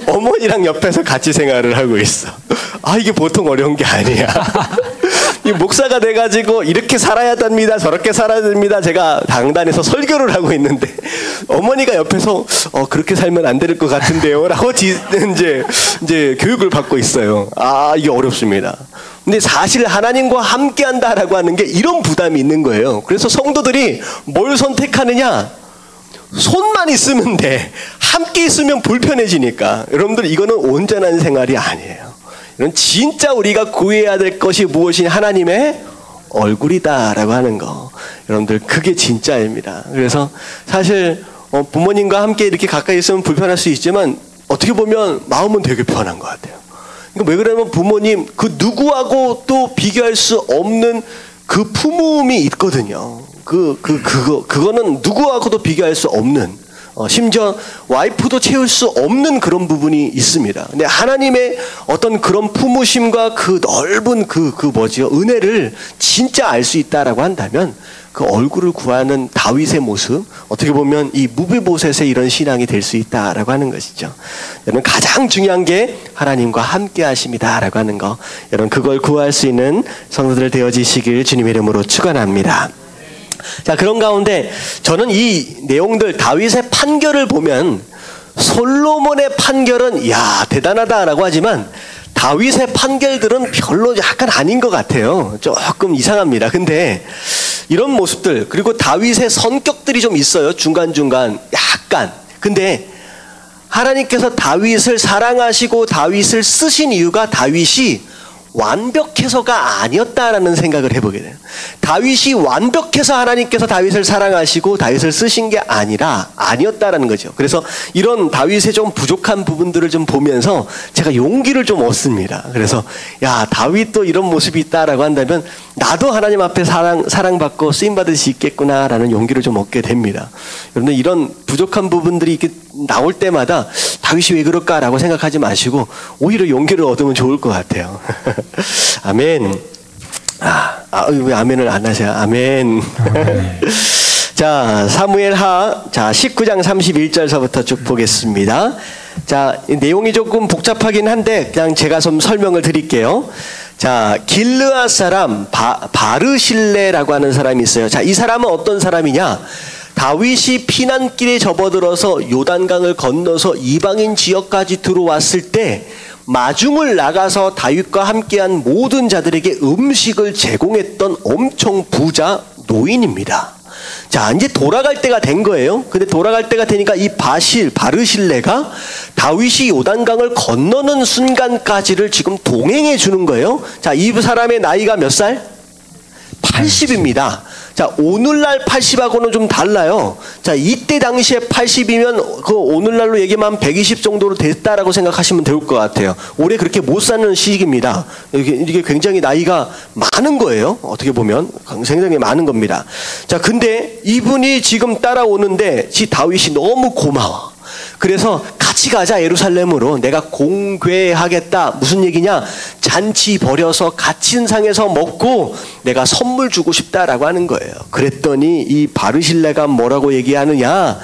어머니랑 옆에서 같이 생활을 하고 있어. 이게 보통 어려운 게 아니야. 이 목사가 돼가지고 이렇게 살아야 됩니다, 저렇게 살아야 됩니다, 제가 당단에서 설교를 하고 있는데 어머니가 옆에서 그렇게 살면 안 될 것 같은데요 라고 이제 교육을 받고 있어요. 이게 어렵습니다. 근데 사실 하나님과 함께 한다라고 하는 게 이런 부담이 있는 거예요. 그래서 성도들이 뭘 선택하느냐? 손만 있으면 돼. 함께 있으면 불편해지니까. 여러분들, 이거는 온전한 생활이 아니에요. 이건 진짜 우리가 구해야 될 것이 무엇이냐? 하나님의 얼굴이다라고 하는 거. 여러분들, 그게 진짜입니다. 그래서 사실 부모님과 함께 이렇게 가까이 있으면 불편할 수 있지만 어떻게 보면 마음은 되게 편한 것 같아요. 그러니까 왜 그러냐면 부모님, 그 누구하고 또 비교할 수 없는 그 품음이 있거든요. 그거는 누구하고도 비교할 수 없는, 심지어 와이프도 채울 수 없는 그런 부분이 있습니다. 근데 하나님의 어떤 그런 품으심과 그 넓은 은혜를 진짜 알 수 있다라고 한다면, 그 얼굴을 구하는 다윗의 모습, 어떻게 보면 이 무비보셋의 이런 신앙이 될 수 있다라고 하는 것이죠. 여러분, 가장 중요한 게 하나님과 함께 하심이다라고 하는 거, 여러분 그걸 구할 수 있는 성도들 되어지시길 주님의 이름으로 축원합니다. 자, 그런 가운데 저는 이 내용들, 다윗의 판결을 보면 솔로몬의 판결은 대단하다라고 하지만 다윗의 판결들은 별로 약간 아닌 것 같아요. 조금 이상합니다. 근데 이런 모습들, 그리고 다윗의 성격들이 좀 있어요. 중간중간 약간. 근데 하나님께서 다윗을 사랑하시고 다윗을 쓰신 이유가 다윗이 완벽해서가 아니었다라는 생각을 해보게 돼요. 다윗이 완벽해서 하나님께서 다윗을 사랑하시고 다윗을 쓰신 게 아니었다라는 거죠. 그래서 이런 다윗의 좀 부족한 부분들을 좀 보면서 제가 용기를 좀 얻습니다. 그래서 다윗도 이런 모습이 있다라고 한다면 나도 하나님 앞에 사랑받고 쓰임받을 수 있겠구나라는 용기를 좀 얻게 됩니다. 여러분들, 이런 부족한 부분들이 이렇게 나올 때마다 다윗이 왜 그럴까라고 생각하지 마시고 오히려 용기를 얻으면 좋을 것 같아요. 아멘. 왜 아멘을 안 하세요? 아멘. 자, 사무엘하 19장 31절서부터 쭉 보겠습니다. 자, 내용이 조금 복잡하긴 한데 그냥 제가 좀 설명을 드릴게요. 자, 길르앗 사람 바르실레라고 하는 사람이 있어요. 자, 이 사람은 어떤 사람이냐? 다윗이 피난길에 접어들어서 요단강을 건너서 이방인 지역까지 들어왔을 때 마중을 나가서 다윗과 함께한 모든 자들에게 음식을 제공했던 엄청 부자 노인입니다. 자, 이제 돌아갈 때가 된 거예요. 근데 돌아갈 때가 되니까 이 바르실레가 다윗이 요단강을 건너는 순간까지를 지금 동행해 주는 거예요. 자, 이 사람의 나이가 몇 살? 80입니다. 자, 오늘날 80하고는 좀 달라요. 자, 이때 당시에 80이면 그 오늘날로 얘기하면 120 정도로 됐다라고 생각하시면 될 것 같아요. 올해 그렇게 못 사는 시기입니다. 이게 굉장히 나이가 많은 거예요. 어떻게 보면 굉장히 많은 겁니다. 자, 근데 이분이 지금 따라오는데 다윗이 너무 고마워. 그래서 같이 가자 예루살렘으로. 내가 공궤하겠다. 무슨 얘기냐? 잔치 벌여서 갇힌 상에서 먹고 내가 선물 주고 싶다라고 하는 거예요. 그랬더니 이 바르실레가 뭐라고 얘기하느냐?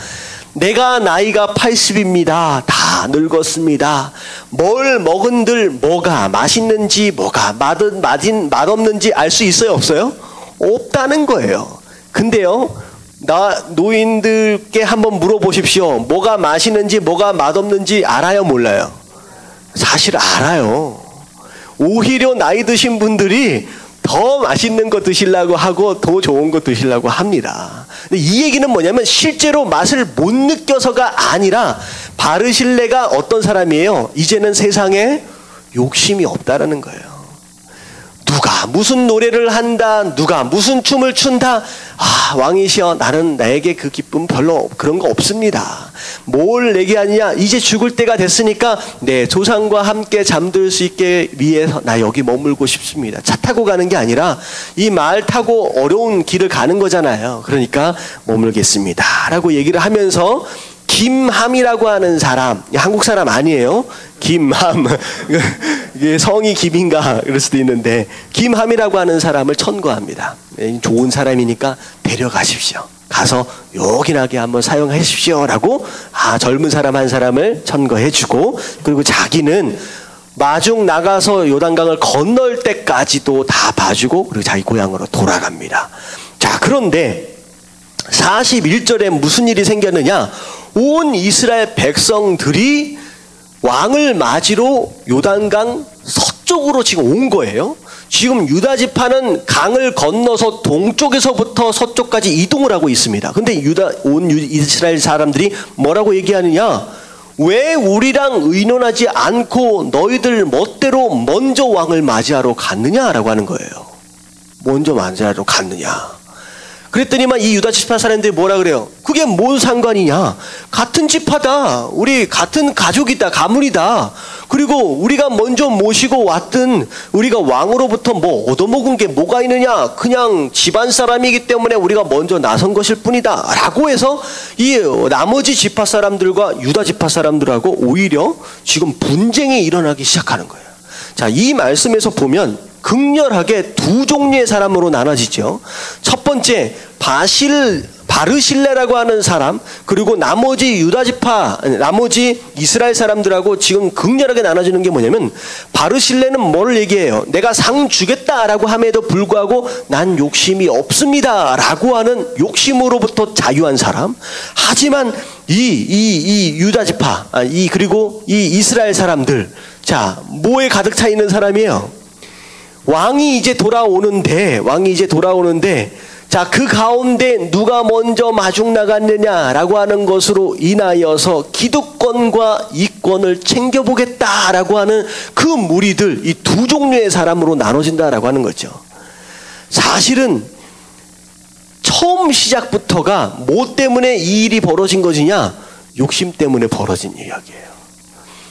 내가 나이가 80입니다. 다 늙었습니다. 뭘 먹은들 뭐가 맛있는지 뭐가 맛없는지 알 수 있어요? 없어요? 없다는 거예요. 근데요, 노인들께 한번 물어보십시오. 뭐가 맛있는지 뭐가 맛없는지 알아요? 몰라요? 사실 알아요. 오히려 나이 드신 분들이 더 맛있는 거 드시려고 하고 더 좋은 거 드시려고 합니다. 근데 이 얘기는 뭐냐면 실제로 맛을 못 느껴서가 아니라 바르실레가 어떤 사람이에요? 이제는 세상에 욕심이 없다라는 거예요. 누가 무슨 노래를 한다, 누가 무슨 춤을 춘다, 왕이시여 나는 나에게 그 기쁨 별로 그런 거 없습니다. 뭘 얘기하느냐? 이제 죽을 때가 됐으니까 내 조상과 함께 잠들 수 있게 위해서 나 여기 머물고 싶습니다. 차 타고 가는 게 아니라 이 말 타고 어려운 길을 가는 거잖아요. 그러니까 머물겠습니다 라고 얘기를 하면서 김함이라고 하는 사람, 한국 사람 아니에요. 김함, 이게 성이 김인가 그럴 수도 있는데 김함이라고 하는 사람을 천거합니다. 좋은 사람이니까 데려가십시오. 가서 요긴하게 한번 사용하십시오 라고 젊은 사람 한 사람을 천거해주고, 그리고 자기는 마중 나가서 요단강을 건널 때까지도 다 봐주고 그리고 자기 고향으로 돌아갑니다. 자, 그런데 41절에 무슨 일이 생겼느냐? 온 이스라엘 백성들이 왕을 맞이로 요단강 서쪽으로 지금 온 거예요. 지금 유다 지파는 강을 건너서 동쪽에서부터 서쪽까지 이동을 하고 있습니다. 근데 온 이스라엘 사람들이 뭐라고 얘기하느냐? 왜 우리랑 의논하지 않고 너희들 멋대로 먼저 왕을 맞이하러 갔느냐라고 하는 거예요. 먼저 맞이하러 갔느냐? 그랬더니만 이 유다 지파 사람들이 뭐라 그래요? 그게 뭔 상관이냐? 같은 지파다. 우리 같은 가족이다. 가문이다. 그리고 우리가 먼저 모시고 왔든 우리가 왕으로부터 뭐 얻어먹은 게 뭐가 있느냐? 그냥 집안 사람이기 때문에 우리가 먼저 나선 것일 뿐이다 라고 해서 이 나머지 지파 사람들과 유다 지파 사람들하고 오히려 지금 분쟁이 일어나기 시작하는 거예요. 자, 이 말씀에서 보면 극렬하게 두 종류의 사람으로 나눠지죠. 첫 번째 바르실레라고 하는 사람, 그리고 나머지 유다 지파, 나머지 이스라엘 사람들하고 지금 극렬하게 나눠지는 게 뭐냐면, 바르실레는 뭐를 얘기해요? 내가 상 주겠다라고 함에도 불구하고 난 욕심이 없습니다 라고 하는 욕심으로부터 자유한 사람. 하지만 이 유다 지파, 그리고 이 이스라엘 사람들, 자, 뭐에 가득 차 있는 사람이에요? 왕이 이제 돌아오는데, 자, 그 가운데 누가 먼저 마중 나갔느냐라고 하는 것으로 인하여서 기득권과 이권을 챙겨보겠다라고 하는 그 무리들, 이 두 종류의 사람으로 나눠진다라고 하는 거죠. 사실은 처음 시작부터가 뭐 때문에 이 일이 벌어진 것이냐? 욕심 때문에 벌어진 이야기예요.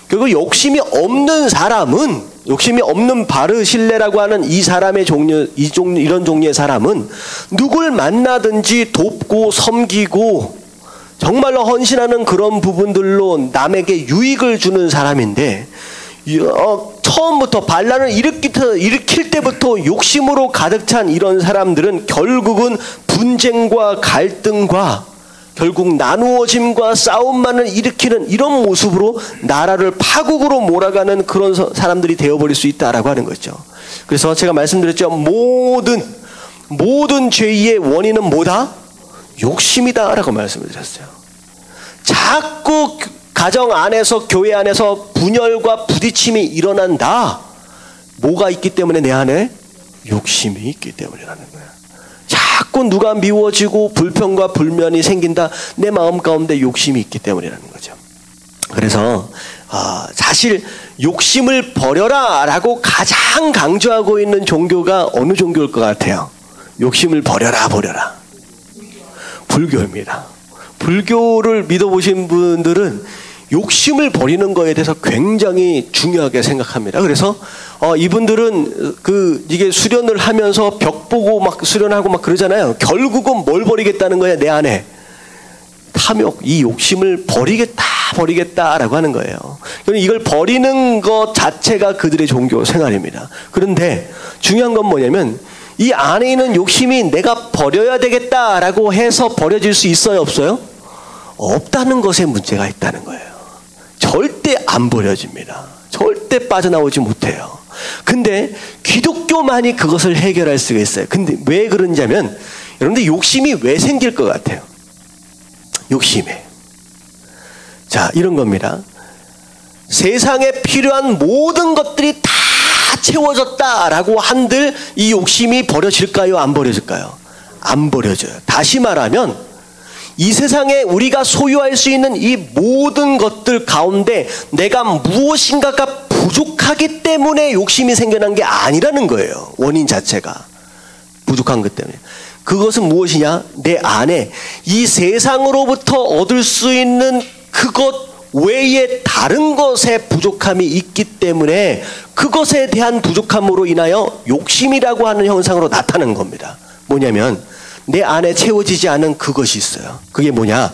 그리고 욕심이 없는 사람은, 욕심이 없는 바르실레라고 하는 이 사람의 종류, 이런 종류의 사람은 누굴 만나든지 돕고 섬기고 정말로 헌신하는 그런 부분들로 남에게 유익을 주는 사람인데, 처음부터 반란을 일으킬 때부터 욕심으로 가득 찬 이런 사람들은 결국은 분쟁과 갈등과 결국 나누어짐과 싸움만을 일으키는 이런 모습으로 나라를 파국으로 몰아가는 그런 사람들이 되어버릴 수 있다라고 하는 거죠. 그래서 제가 말씀드렸죠. 모든 죄의 원인은 뭐다? 욕심이다라고 말씀을 드렸어요. 자꾸 가정 안에서, 교회 안에서 분열과 부딪힘이 일어난다. 뭐가 있기 때문에? 내 안에 욕심이 있기 때문이라는 거예요. 자꾸 누가 미워지고 불평과 불면이 생긴다? 내 마음 가운데 욕심이 있기 때문이라는 거죠. 그래서 사실 욕심을 버려라 라고 가장 강조하고 있는 종교가 어느 종교일 것 같아요? 욕심을 버려라. 불교입니다. 불교를 믿어보신 분들은 욕심을 버리는 거에 대해서 굉장히 중요하게 생각합니다. 그래서 이분들은 이게 수련을 하면서 벽 보고 막 수련하고 막 그러잖아요. 결국은 뭘 버리겠다는 거야, 내 안에? 탐욕, 이 욕심을 버리겠다라고 하는 거예요. 그러니까 이걸 버리는 것 자체가 그들의 종교 생활입니다. 그런데 중요한 건 뭐냐면 이 안에 있는 욕심이 내가 버려야 되겠다라고 해서 버려질 수 있어요, 없어요? 없다는 것에 문제가 있다는 거예요. 절대 안 버려집니다. 절대 빠져나오지 못해요. 근데 기독교만이 그것을 해결할 수가 있어요. 근데 왜 그런지하면 여러분들 욕심이 왜 생길 것 같아요? 욕심이. 자, 이런 겁니다. 세상에 필요한 모든 것들이 다 채워졌다라고 한들 이 욕심이 버려질까요? 안 버려질까요? 안 버려져요. 다시 말하면 이 세상에 우리가 소유할 수 있는 이 모든 것들 가운데 내가 무엇인가가 부족하기 때문에 욕심이 생겨난 게 아니라는 거예요. 원인 자체가. 부족한 것 때문에. 그것은 무엇이냐? 내 안에 이 세상으로부터 얻을 수 있는 그것 외에 다른 것에 부족함이 있기 때문에 그것에 대한 부족함으로 인하여 욕심이라고 하는 형상으로 나타나는 겁니다. 뭐냐면 내 안에 채워지지 않은 그것이 있어요. 그게 뭐냐?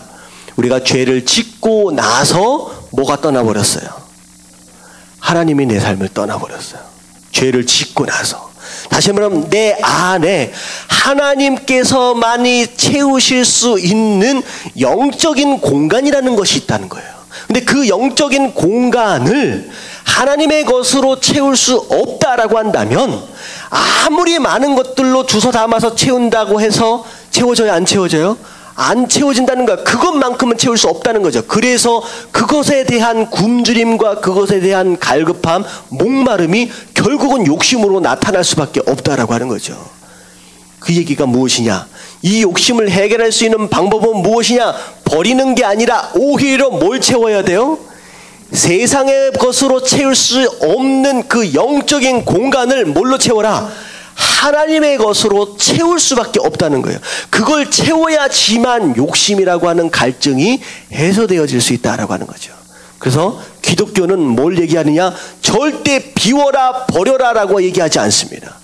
우리가 죄를 짓고 나서 뭐가 떠나버렸어요? 하나님이 내 삶을 떠나버렸어요. 죄를 짓고 나서. 다시 말하면 내 안에 하나님께서만이 채우실 수 있는 영적인 공간이라는 것이 있다는 거예요. 근데 그 영적인 공간을 하나님의 것으로 채울 수 없다라고 한다면 아무리 많은 것들로 주워 담아서 채운다고 해서 채워져요? 안 채워져요? 안 채워진다는 거야. 그것만큼은 채울 수 없다는 거죠. 그래서 그것에 대한 굶주림과 그것에 대한 갈급함, 목마름이 결국은 욕심으로 나타날 수밖에 없다라고 하는 거죠. 그 얘기가 무엇이냐? 이 욕심을 해결할 수 있는 방법은 무엇이냐? 버리는 게 아니라 오히려 뭘 채워야 돼요? 세상의 것으로 채울 수 없는 그 영적인 공간을 뭘로 채워라? 하나님의 것으로 채울 수밖에 없다는 거예요. 그걸 채워야지만 욕심이라고 하는 갈증이 해소되어질 수 있다라고 하는 거죠. 그래서 기독교는 뭘 얘기하느냐? 절대 비워라 버려라 라고 얘기하지 않습니다.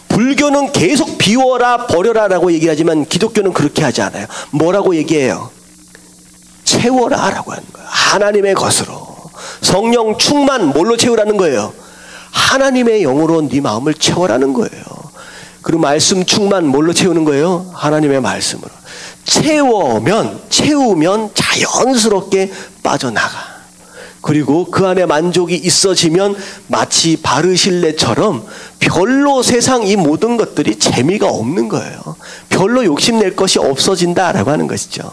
불교는 계속 비워라 버려라 라고 얘기하지만 기독교는 그렇게 하지 않아요. 뭐라고 얘기해요? 채워라 라고 하는 거예요. 하나님의 것으로. 성령 충만 뭘로 채우라는 거예요? 하나님의 영으로 네 마음을 채워라는 거예요. 그리고 말씀 충만 뭘로 채우는 거예요? 하나님의 말씀으로. 채우면 자연스럽게 빠져나가. 그리고 그 안에 만족이 있어지면 마치 바르실레처럼 별로 세상 이 모든 것들이 재미가 없는 거예요. 별로 욕심낼 것이 없어진다라고 하는 것이죠.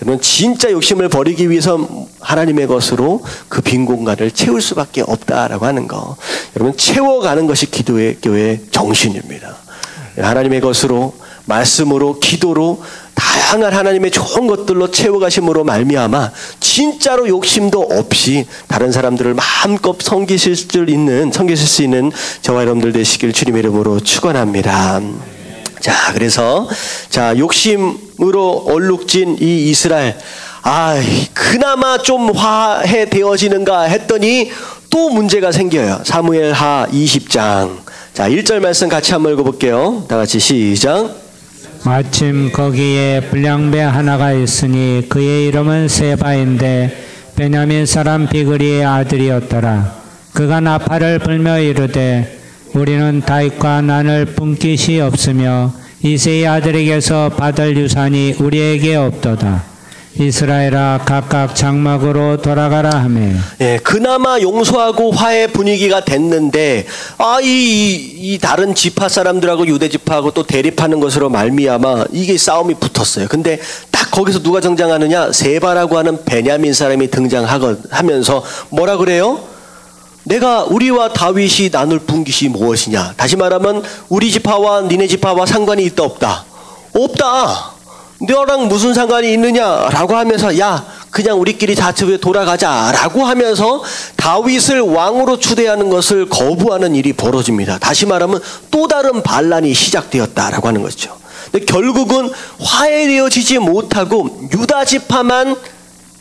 여러분 진짜 욕심을 버리기 위해서 하나님의 것으로 그 빈 공간을 채울 수밖에 없다라고 하는 거. 여러분 채워가는 것이 교회의 정신입니다. 하나님의 것으로 말씀으로 기도로 다양한 하나님의 좋은 것들로 채워가심으로 말미암아 진짜로 욕심도 없이 다른 사람들을 마음껏 섬기실 수 있는 저와 여러분들 되시길 주님의 이름으로 축원합니다. 자, 그래서 욕심으로 얼룩진 이 이스라엘, 그나마 좀 화해되어지는가 했더니 또 문제가 생겨요. 사무엘하 20장. 자, 1절 말씀 같이 한번 읽어볼게요. 다 같이 시작. 마침 거기에 불량배 하나가 있으니 그의 이름은 세바인데 베냐민 사람 비그리의 아들이었더라. 그가 나팔을 불며 이르되 우리는 다윗과 난을 분깃이 없으며 이새의 아들에게서 받을 유산이 우리에게 없도다. 이스라엘아 각각 장막으로 돌아가라 하며. 예, 그나마 용서하고 화해 분위기가 됐는데 이 다른 지파 사람들하고 유대 지파하고 또 대립하는 것으로 말미암아 이게 싸움이 붙었어요. 근데 딱 거기서 누가 등장하느냐? 세바라고 하는 베냐민 사람이 등장하면서 뭐라 그래요? 우리와 다윗이 나눌 분깃이 무엇이냐? 다시 말하면 우리 지파와 니네 지파와 상관이 있다 없다? 없다. 너랑 무슨 상관이 있느냐라고 하면서 야 그냥 우리끼리 다집에 돌아가자라고 하면서 다윗을 왕으로 추대하는 것을 거부하는 일이 벌어집니다. 다시 말하면 또 다른 반란이 시작되었다라고 하는 것이죠. 근데 결국은 화해되어지지 못하고 유다 지파만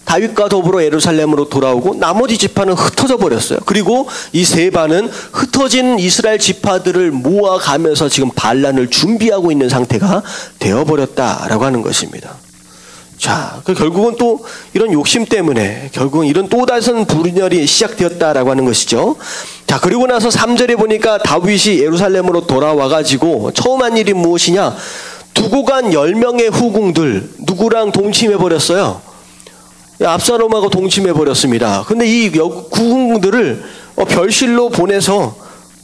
다윗과 더불어 예루살렘으로 돌아오고 나머지 지파는 흩어져 버렸어요. 그리고 이 세바는 흩어진 이스라엘 지파들을 모아가면서 지금 반란을 준비하고 있는 상태가 되어버렸다라고 하는 것입니다. 자, 결국은 또 이런 욕심 때문에 결국은 이런 또 다른 분열이 시작되었다라고 하는 것이죠. 자, 그리고 나서 3절에 보니까 다윗이 예루살렘으로 돌아와가지고 처음 한 일이 무엇이냐? 두고 간 10명의 후궁들 누구랑 동침해버렸어요? 압살롬하고 동침해버렸습니다. 근데 이 후궁들을 별실로 보내서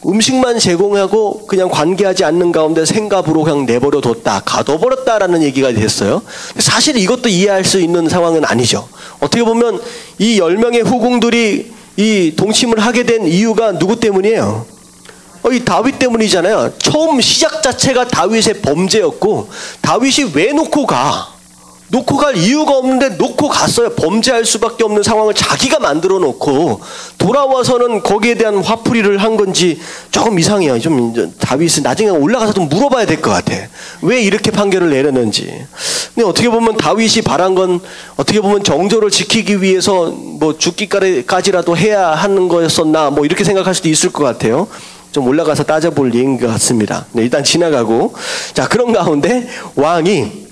음식만 제공하고 그냥 관계하지 않는 가운데 생갑으로 그냥 내버려뒀다, 가둬버렸다라는 얘기가 됐어요. 사실 이것도 이해할 수 있는 상황은 아니죠. 어떻게 보면 이 10명의 후궁들이 이 동침을 하게 된 이유가 누구 때문이에요? 이 다윗 때문이잖아요. 처음 시작 자체가 다윗의 범죄였고 다윗이 왜 놓고 가? 놓고 갈 이유가 없는데 놓고 갔어요. 범죄할 수밖에 없는 상황을 자기가 만들어 놓고 돌아와서는 거기에 대한 화풀이를 한 건지 조금 이상해요. 좀 다윗은 나중에 올라가서 좀 물어봐야 될 것 같아. 왜 이렇게 판결을 내렸는지. 근데 어떻게 보면 다윗이 바란 건 어떻게 보면 정조를 지키기 위해서 뭐 죽기까지라도 해야 하는 거였었나 뭐 이렇게 생각할 수도 있을 것 같아요. 좀 올라가서 따져볼 얘기인 것 같습니다. 네, 일단 지나가고. 자, 그런 가운데 왕이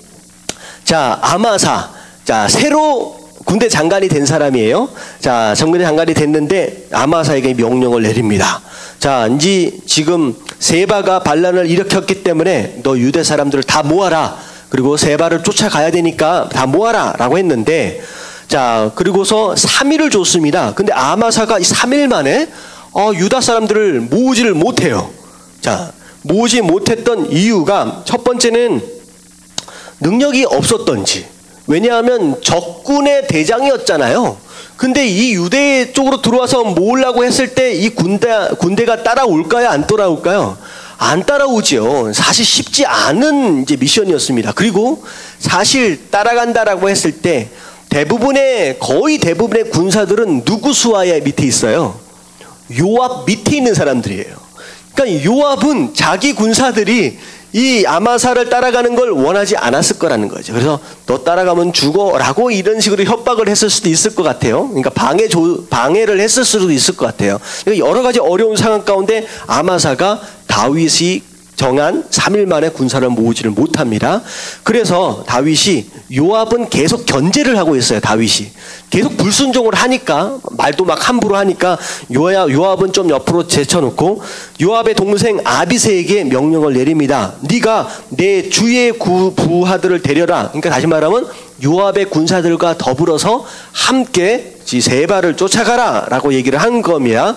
자, 아마사. 자, 새로 군대 장관이 된 사람이에요. 자, 군대 장관이 됐는데 아마사에게 명령을 내립니다. 자, 이제 지금 세바가 반란을 일으켰기 때문에 너 유대 사람들을 다 모아라. 그리고 세바를 쫓아가야 되니까 다 모아라. 라고 했는데 자, 그리고서 3일을 줬습니다. 근데 아마사가 3일 만에 유다 사람들을 모으지를 못해요. 자, 모으지 못했던 이유가 첫 번째는 능력이 없었던지. 왜냐하면 적군의 대장이었잖아요. 근데 이 유대 쪽으로 들어와서 모으려고 했을 때 이 군대가 따라올까요? 안 따라올까요? 안 따라오죠. 사실 쉽지 않은 이제 미션이었습니다. 그리고 사실 따라간다라고 했을 때 거의 대부분의 군사들은 누구 수하에 밑에 있어요? 요압 밑에 있는 사람들이에요. 그러니까 요압은 자기 군사들이 이 아마사를 따라가는 걸 원하지 않았을 거라는 거죠. 그래서 너 따라가면 죽어라고 이런 식으로 협박을 했을 수도 있을 것 같아요. 그러니까 방해를 했을 수도 있을 것 같아요. 그러니까 여러 가지 어려운 상황 가운데 아마사가 다윗이 정한 3일 만에 군사를 모으지를 못합니다. 그래서 다윗이 요압은 계속 견제를 하고 있어요. 다윗이 계속 불순종을 하니까 말도 막 함부로 하니까 요압은 좀 옆으로 제쳐놓고 요압의 동생 아비새에게 명령을 내립니다. 네가 내 주의 부하들을 데려라. 그러니까 다시 말하면 요압의 군사들과 더불어서 함께 세바를 쫓아가라 라고 얘기를 한 겁니다.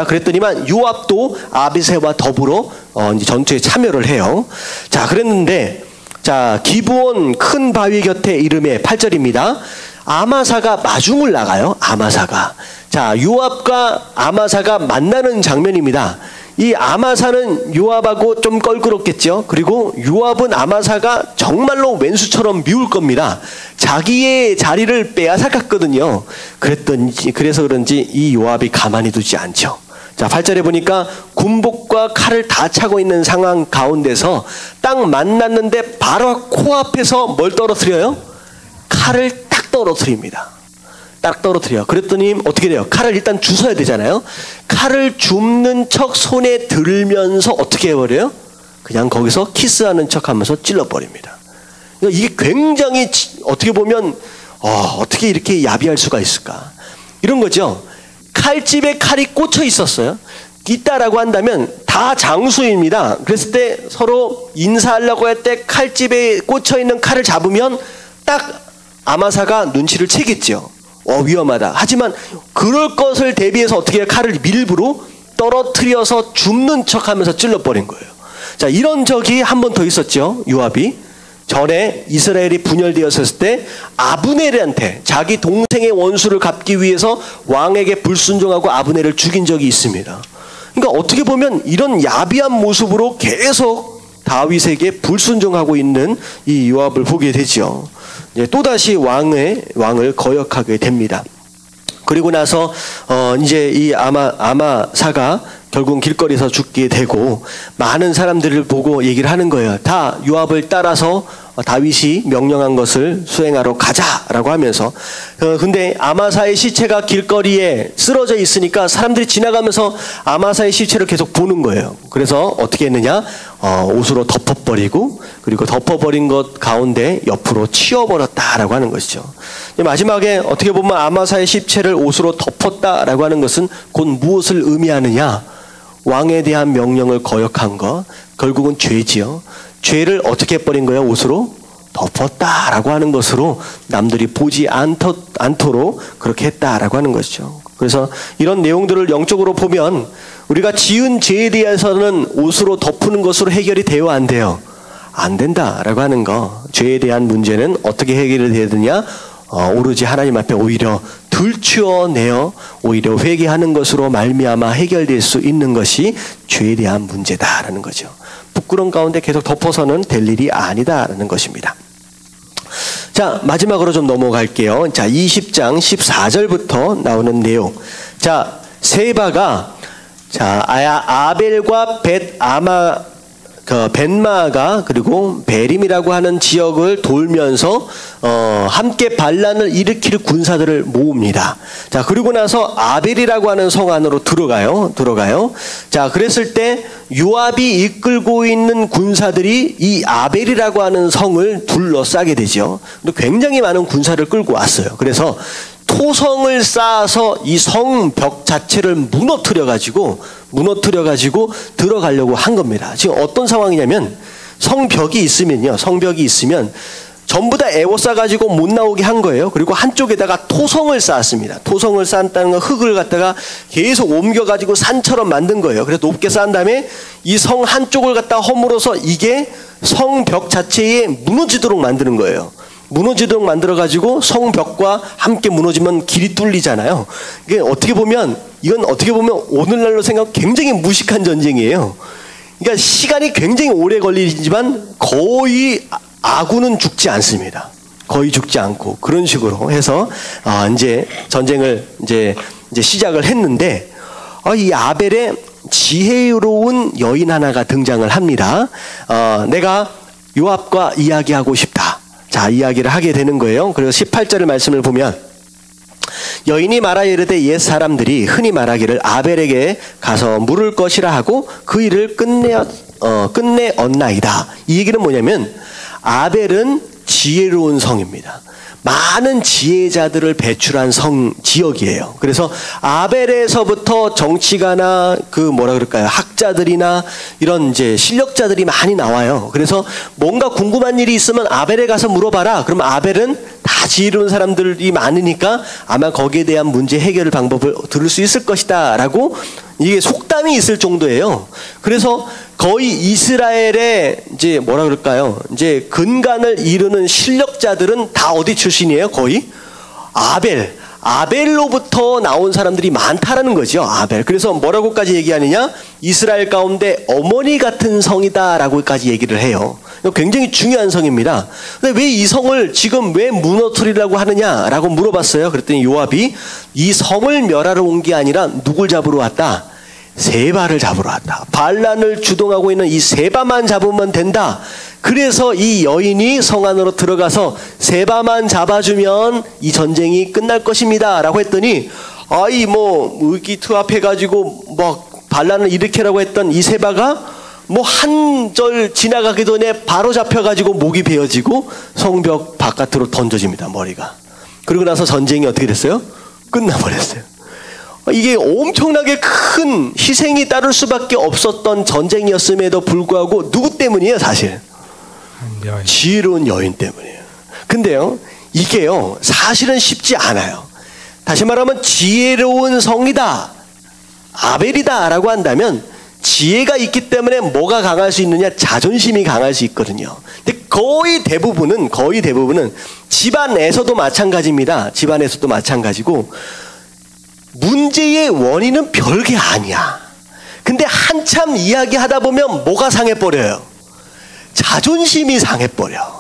그랬더니만 요압도 아비새와 더불어 이제 전투에 참여를 해요. 자, 그랬는데 자, 기브온 큰 바위 곁에 이름에 8절입니다. 아마사가 마중을 나가요. 아마사가. 자, 요압과 아마사가 만나는 장면입니다. 이 아마사는 요압하고 좀 껄끄럽겠죠. 그리고 요압은 아마사가 정말로 왼수처럼 미울 겁니다. 자기의 자리를 빼앗아갔거든요. 그래서 그런지 이 요압이 가만히 두지 않죠. 자, 8절에 보니까 군복과 칼을 다 차고 있는 상황 가운데서 딱 만났는데 바로 코앞에서 뭘 떨어뜨려요? 칼을 딱 떨어뜨립니다. 딱 떨어뜨려. 그랬더니 어떻게 돼요? 칼을 일단 주워야 되잖아요. 칼을 줍는 척 손에 들면서 어떻게 해버려요? 그냥 거기서 키스하는 척 하면서 찔러버립니다. 이게 굉장히 어떻게 보면 어떻게 이렇게 야비할 수가 있을까? 이런 거죠. 칼집에 칼이 꽂혀 있었어요. 있다라고 한다면 다 장수입니다. 그랬을 때 서로 인사하려고 할 때 칼집에 꽂혀 있는 칼을 잡으면 딱 아마사가 눈치를 채겠죠. 위험하다. 하지만 그럴 것을 대비해서 어떻게 칼을 밀부로 떨어뜨려서 줍는 척하면서 찔러버린 거예요. 자, 이런 적이 한 번 더 있었죠. 요압이 전에 이스라엘이 분열되었을 때 아브넬한테 자기 동생의 원수를 갚기 위해서 왕에게 불순종하고 아브넬을 죽인 적이 있습니다. 그러니까 어떻게 보면 이런 야비한 모습으로 계속 다윗에게 불순종하고 있는 이 요압을 보게 되죠. 또다시 왕을 거역하게 됩니다. 그리고 나서 이제 이 아마사가 결국 길거리에서 죽게 되고 많은 사람들을 보고 얘기를 하는 거예요. 다 요압을 따라서 다윗이 명령한 것을 수행하러 가자라고 하면서 근데 아마사의 시체가 길거리에 쓰러져 있으니까 사람들이 지나가면서 아마사의 시체를 계속 보는 거예요. 그래서 어떻게 했느냐? 옷으로 덮어버리고 그리고 덮어버린 것 가운데 옆으로 치워버렸다라고 하는 것이죠. 마지막에 어떻게 보면 아마사의 시체를 옷으로 덮었다라고 하는 것은 곧 무엇을 의미하느냐? 왕에 대한 명령을 거역한 것, 결국은 죄지요. 죄를 어떻게 해버린 거예요? 옷으로 덮었다라고 하는 것으로 남들이 보지 않도록 그렇게 했다라고 하는 것이죠. 그래서 이런 내용들을 영적으로 보면 우리가 지은 죄에 대해서는 옷으로 덮는 것으로 해결이 돼요, 안 돼요? 안 된다라고 하는 거. 죄에 대한 문제는 어떻게 해결이 되느냐? 오로지 하나님 앞에 오히려 들추어내어 오히려 회개하는 것으로 말미암아 해결될 수 있는 것이 죄에 대한 문제다라는 거죠. 부끄러운 가운데 계속 덮어서는 될 일이 아니다라는 것입니다. 자, 마지막으로 좀 넘어갈게요. 자, 20장 14절부터 나오는 내용. 자, 세바가 아벨과 벳마가 그리고 베림이라고 하는 지역을 돌면서 함께 반란을 일으킬 군사들을 모읍니다. 자, 그리고 나서 아벨이라고 하는 성 안으로 들어가요. 자, 그랬을 때 요압이 이끌고 있는 군사들이 이 아벨이라고 하는 성을 둘러싸게 되죠. 굉장히 많은 군사를 끌고 왔어요. 그래서 토성을 쌓아서 이 성벽 자체를 무너뜨려 가지고 들어가려고 한 겁니다. 지금 어떤 상황이냐면 성벽이 있으면 전부 다 에워싸 가지고 못 나오게 한 거예요. 그리고 한쪽에다가 토성을 쌓았습니다. 토성을 쌓았다는 건 흙을 갖다가 계속 옮겨 가지고 산처럼 만든 거예요. 그래서 높게 쌓은 다음에 이 성 한쪽을 갖다 허물어서 이게 성벽 자체에 무너지도록 만드는 거예요. 무너지도록 만들어가지고 성벽과 함께 무너지면 길이 뚫리잖아요. 이건 어떻게 보면 오늘날로 생각하면 굉장히 무식한 전쟁이에요. 그러니까 시간이 굉장히 오래 걸리지만 거의 아군은 죽지 않습니다. 거의 죽지 않고 그런 식으로 해서 이제 전쟁을 이제 시작을 했는데 이 아벨의 지혜로운 여인 하나가 등장을 합니다. 내가 요압과 이야기하고 싶다. 자, 이야기를 하게 되는 거예요. 그리고 18절의 말씀을 보면 여인이 말하 이르되 옛 사람들이 흔히 말하기를 아벨에게 가서 물을 것이라 하고 그 일을 끝내었나이다. 이 얘기는 뭐냐면 아벨은 지혜로운 성입니다. 많은 지혜자들을 배출한 성 지역이에요. 그래서 아벨에서부터 정치가나 학자들이나 이런 이제 실력자들이 많이 나와요. 그래서 뭔가 궁금한 일이 있으면 아벨에 가서 물어봐라. 그럼 아벨은 다 지혜로운 사람들이 많으니까 아마 거기에 대한 문제 해결 방법을 들을 수 있을 것이다라고 이게 속담이 있을 정도예요. 그래서 거의 이스라엘의 이제 이제 근간을 이루는 실력자들은 다 어디 출신이에요? 거의 아벨로부터 나온 사람들이 많다라는 거죠. 아벨. 그래서 뭐라고까지 얘기하느냐? 이스라엘 가운데 어머니 같은 성이다라고까지 얘기를 해요. 굉장히 중요한 성입니다. 근데 왜 이 성을 지금 왜 무너뜨리려고 하느냐라고 물어봤어요. 그랬더니 요압이 이 성을 멸하러 온 게 아니라 누굴 잡으러 왔다? 세바를 잡으러 왔다. 반란을 주동하고 있는 이 세바만 잡으면 된다. 그래서 이 여인이 성 안으로 들어가서 세바만 잡아주면 이 전쟁이 끝날 것입니다 라고 했더니 의기투합해가지고 반란을 일으키라고 했던 이 세바가 한 절 지나가기 전에 바로 잡혀가지고 목이 베어지고 성벽 바깥으로 던져집니다. 머리가. 그리고 나서 전쟁이 어떻게 됐어요? 끝나버렸어요. 이게 엄청나게 큰 희생이 따를 수밖에 없었던 전쟁이었음에도 불구하고 누구 때문이에요? 사실 지혜로운 여인 때문이에요. 근데요 이게요 사실은 쉽지 않아요. 다시 말하면 지혜로운 성이다, 아벨이다 라고 한다면 지혜가 있기 때문에 뭐가 강할 수 있느냐? 자존심이 강할 수 있거든요. 근데 거의 대부분은 집안에서도 마찬가지입니다. 집안에서도 마찬가지고 문제의 원인은 별게 아니야. 근데 한참 이야기하다 보면 뭐가 상해버려요? 자존심이 상해버려.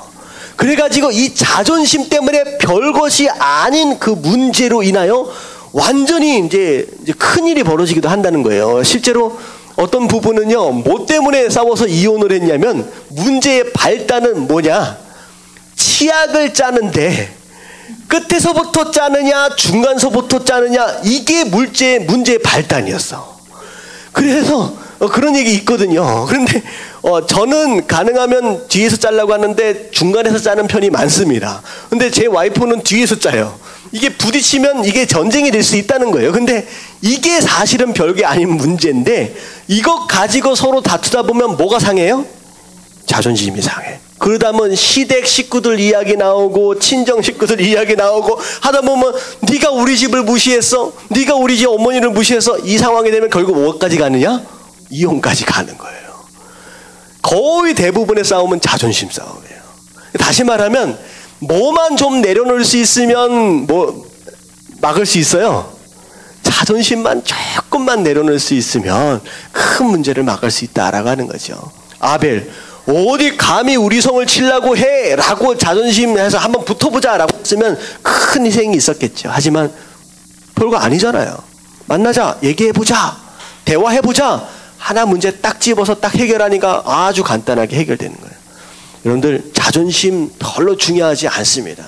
그래가지고 이 자존심 때문에 별것이 아닌 그 문제로 인하여 완전히 이제 큰일이 벌어지기도 한다는 거예요. 실제로 어떤 부부는요, 뭐 때문에 싸워서 이혼을 했냐면, 문제의 발단은 뭐냐? 치약을 짜는데 끝에서부터 짜느냐 중간서부터 짜느냐, 이게 문제의 발단이었어. 그래서 그런 얘기 있거든요. 그런데 저는 가능하면 뒤에서 짜려고 하는데 중간에서 짜는 편이 많습니다. 근데 제 와이프는 뒤에서 짜요. 이게 부딪히면 이게 전쟁이 될 수 있다는 거예요. 근데 이게 사실은 별게 아닌 문제인데, 이것 가지고 서로 다투다 보면 뭐가 상해요? 자존심이 상해. 그러다 보면 시댁 식구들 이야기 나오고 친정 식구들 이야기 나오고 하다 보면 네가 우리 집을 무시했어, 네가 우리 집 어머니를 무시해서, 이 상황이 되면 결국 뭐까지 가느냐? 이혼까지 가는 거예요. 거의 대부분의 싸움은 자존심 싸움이에요. 다시 말하면 뭐만 좀 내려놓을 수 있으면 뭐 막을 수 있어요. 자존심만 조금만 내려놓을 수 있으면 큰 문제를 막을 수 있다라고 하는 거죠. 아벨, 어디 감히 우리 성을 치려고 해 라고 자존심해서 한번 붙어보자 라고 했으면 큰 희생이 있었겠죠. 하지만 별거 아니잖아요. 만나자, 얘기해보자, 대화해보자, 하나 문제 딱 집어서 딱 해결하니까 아주 간단하게 해결되는 거예요. 여러분들, 자존심 별로 중요하지 않습니다.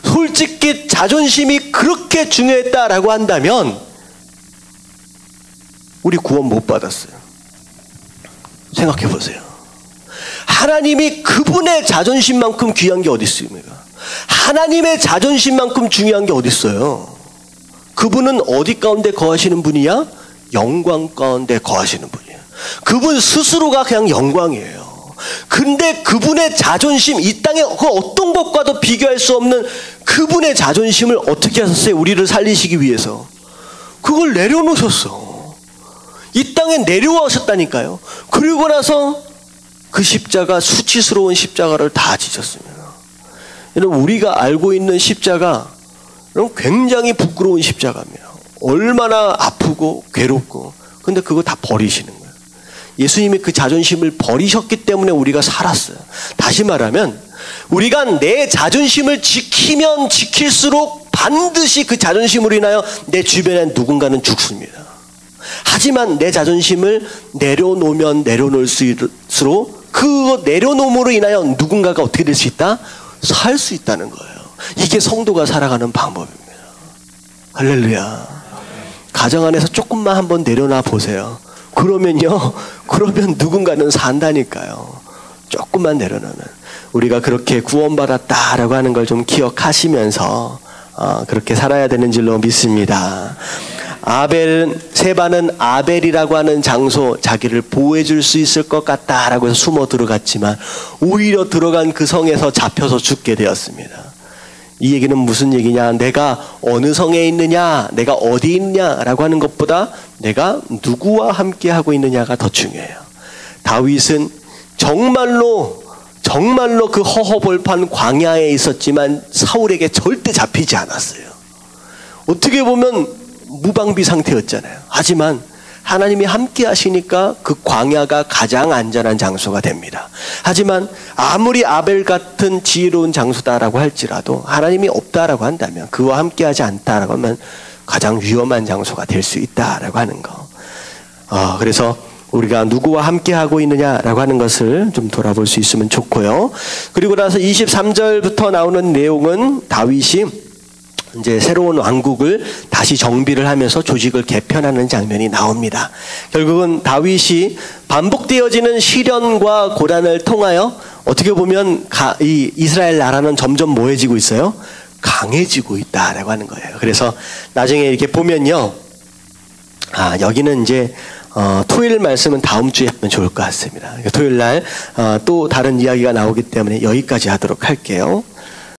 솔직히 자존심이 그렇게 중요했다라고 한다면 우리 구원 못 받았어요. 생각해 보세요. 하나님이 그분의 자존심만큼 귀한 게 어디 있습니까? 하나님의 자존심만큼 중요한 게 어디 있어요? 그분은 어디 가운데 거하시는 분이야? 영광 가운데 거하시는 분이에요. 그분 스스로가 그냥 영광이에요. 근데 그분의 자존심, 이 땅의 그 어떤 것과도 비교할 수 없는 그분의 자존심을 어떻게 하셨어요? 우리를 살리시기 위해서 그걸 내려놓으셨어. 이 땅에 내려오셨다니까요. 그리고 나서 그 십자가, 수치스러운 십자가를 다 지셨습니다. 여러분, 우리가 알고 있는 십자가 굉장히 부끄러운 십자가입니다. 얼마나 아프고 괴롭고, 근데 그거 다 버리시는 거예요. 예수님이 그 자존심을 버리셨기 때문에 우리가 살았어요. 다시 말하면 우리가 내 자존심을 지키면 지킬수록 반드시 그 자존심으로 인하여 내 주변에 누군가는 죽습니다. 하지만 내 자존심을 내려놓으면 내려놓을수록 그 내려놓음으로 인하여 누군가가 어떻게 될 수 있다? 살 수 있다는 거예요. 이게 성도가 살아가는 방법입니다. 할렐루야. 가정 안에서 조금만 한번 내려놔 보세요. 그러면 누군가는 산다니까요. 조금만 내려놓으면. 우리가 그렇게 구원받았다라고 하는 걸 좀 기억하시면서 그렇게 살아야 되는 줄로 믿습니다. 세바는 아벨이라고 하는 장소, 자기를 보호해 줄 수 있을 것 같다라고 해서 숨어 들어갔지만 오히려 들어간 그 성에서 잡혀서 죽게 되었습니다. 이 얘기는 무슨 얘기냐? 내가 어느 성에 있느냐, 내가 어디 있느냐라고 하는 것보다 내가 누구와 함께 하고 있느냐가 더 중요해요. 다윗은 정말로 그 허허벌판 광야에 있었지만 사울에게 절대 잡히지 않았어요. 어떻게 보면 무방비 상태였잖아요. 하지만 하나님이 함께 하시니까 그 광야가 가장 안전한 장소가 됩니다. 하지만 아무리 아벨 같은 지혜로운 장소다라고 할지라도 하나님이 없다라고 한다면, 그와 함께 하지 않다라고 하면 가장 위험한 장소가 될 수 있다라고 하는 거. 그래서 우리가 누구와 함께 하고 있느냐라고 하는 것을 좀 돌아볼 수 있으면 좋고요. 그리고 나서 23절부터 나오는 내용은 다윗이 이제 새로운 왕국을 다시 정비를 하면서 조직을 개편하는 장면이 나옵니다. 결국은 다윗이 반복되어지는 시련과 고난을 통하여 어떻게 보면 이 이스라엘 나라는 점점 뭐해지고 있어요? 강해지고 있다라고 하는 거예요. 그래서 나중에 이렇게 보면요, 여기는 이제 토요일 말씀은 다음 주에 하면 좋을 것 같습니다. 토요일 날 또 다른 이야기가 나오기 때문에 여기까지 하도록 할게요.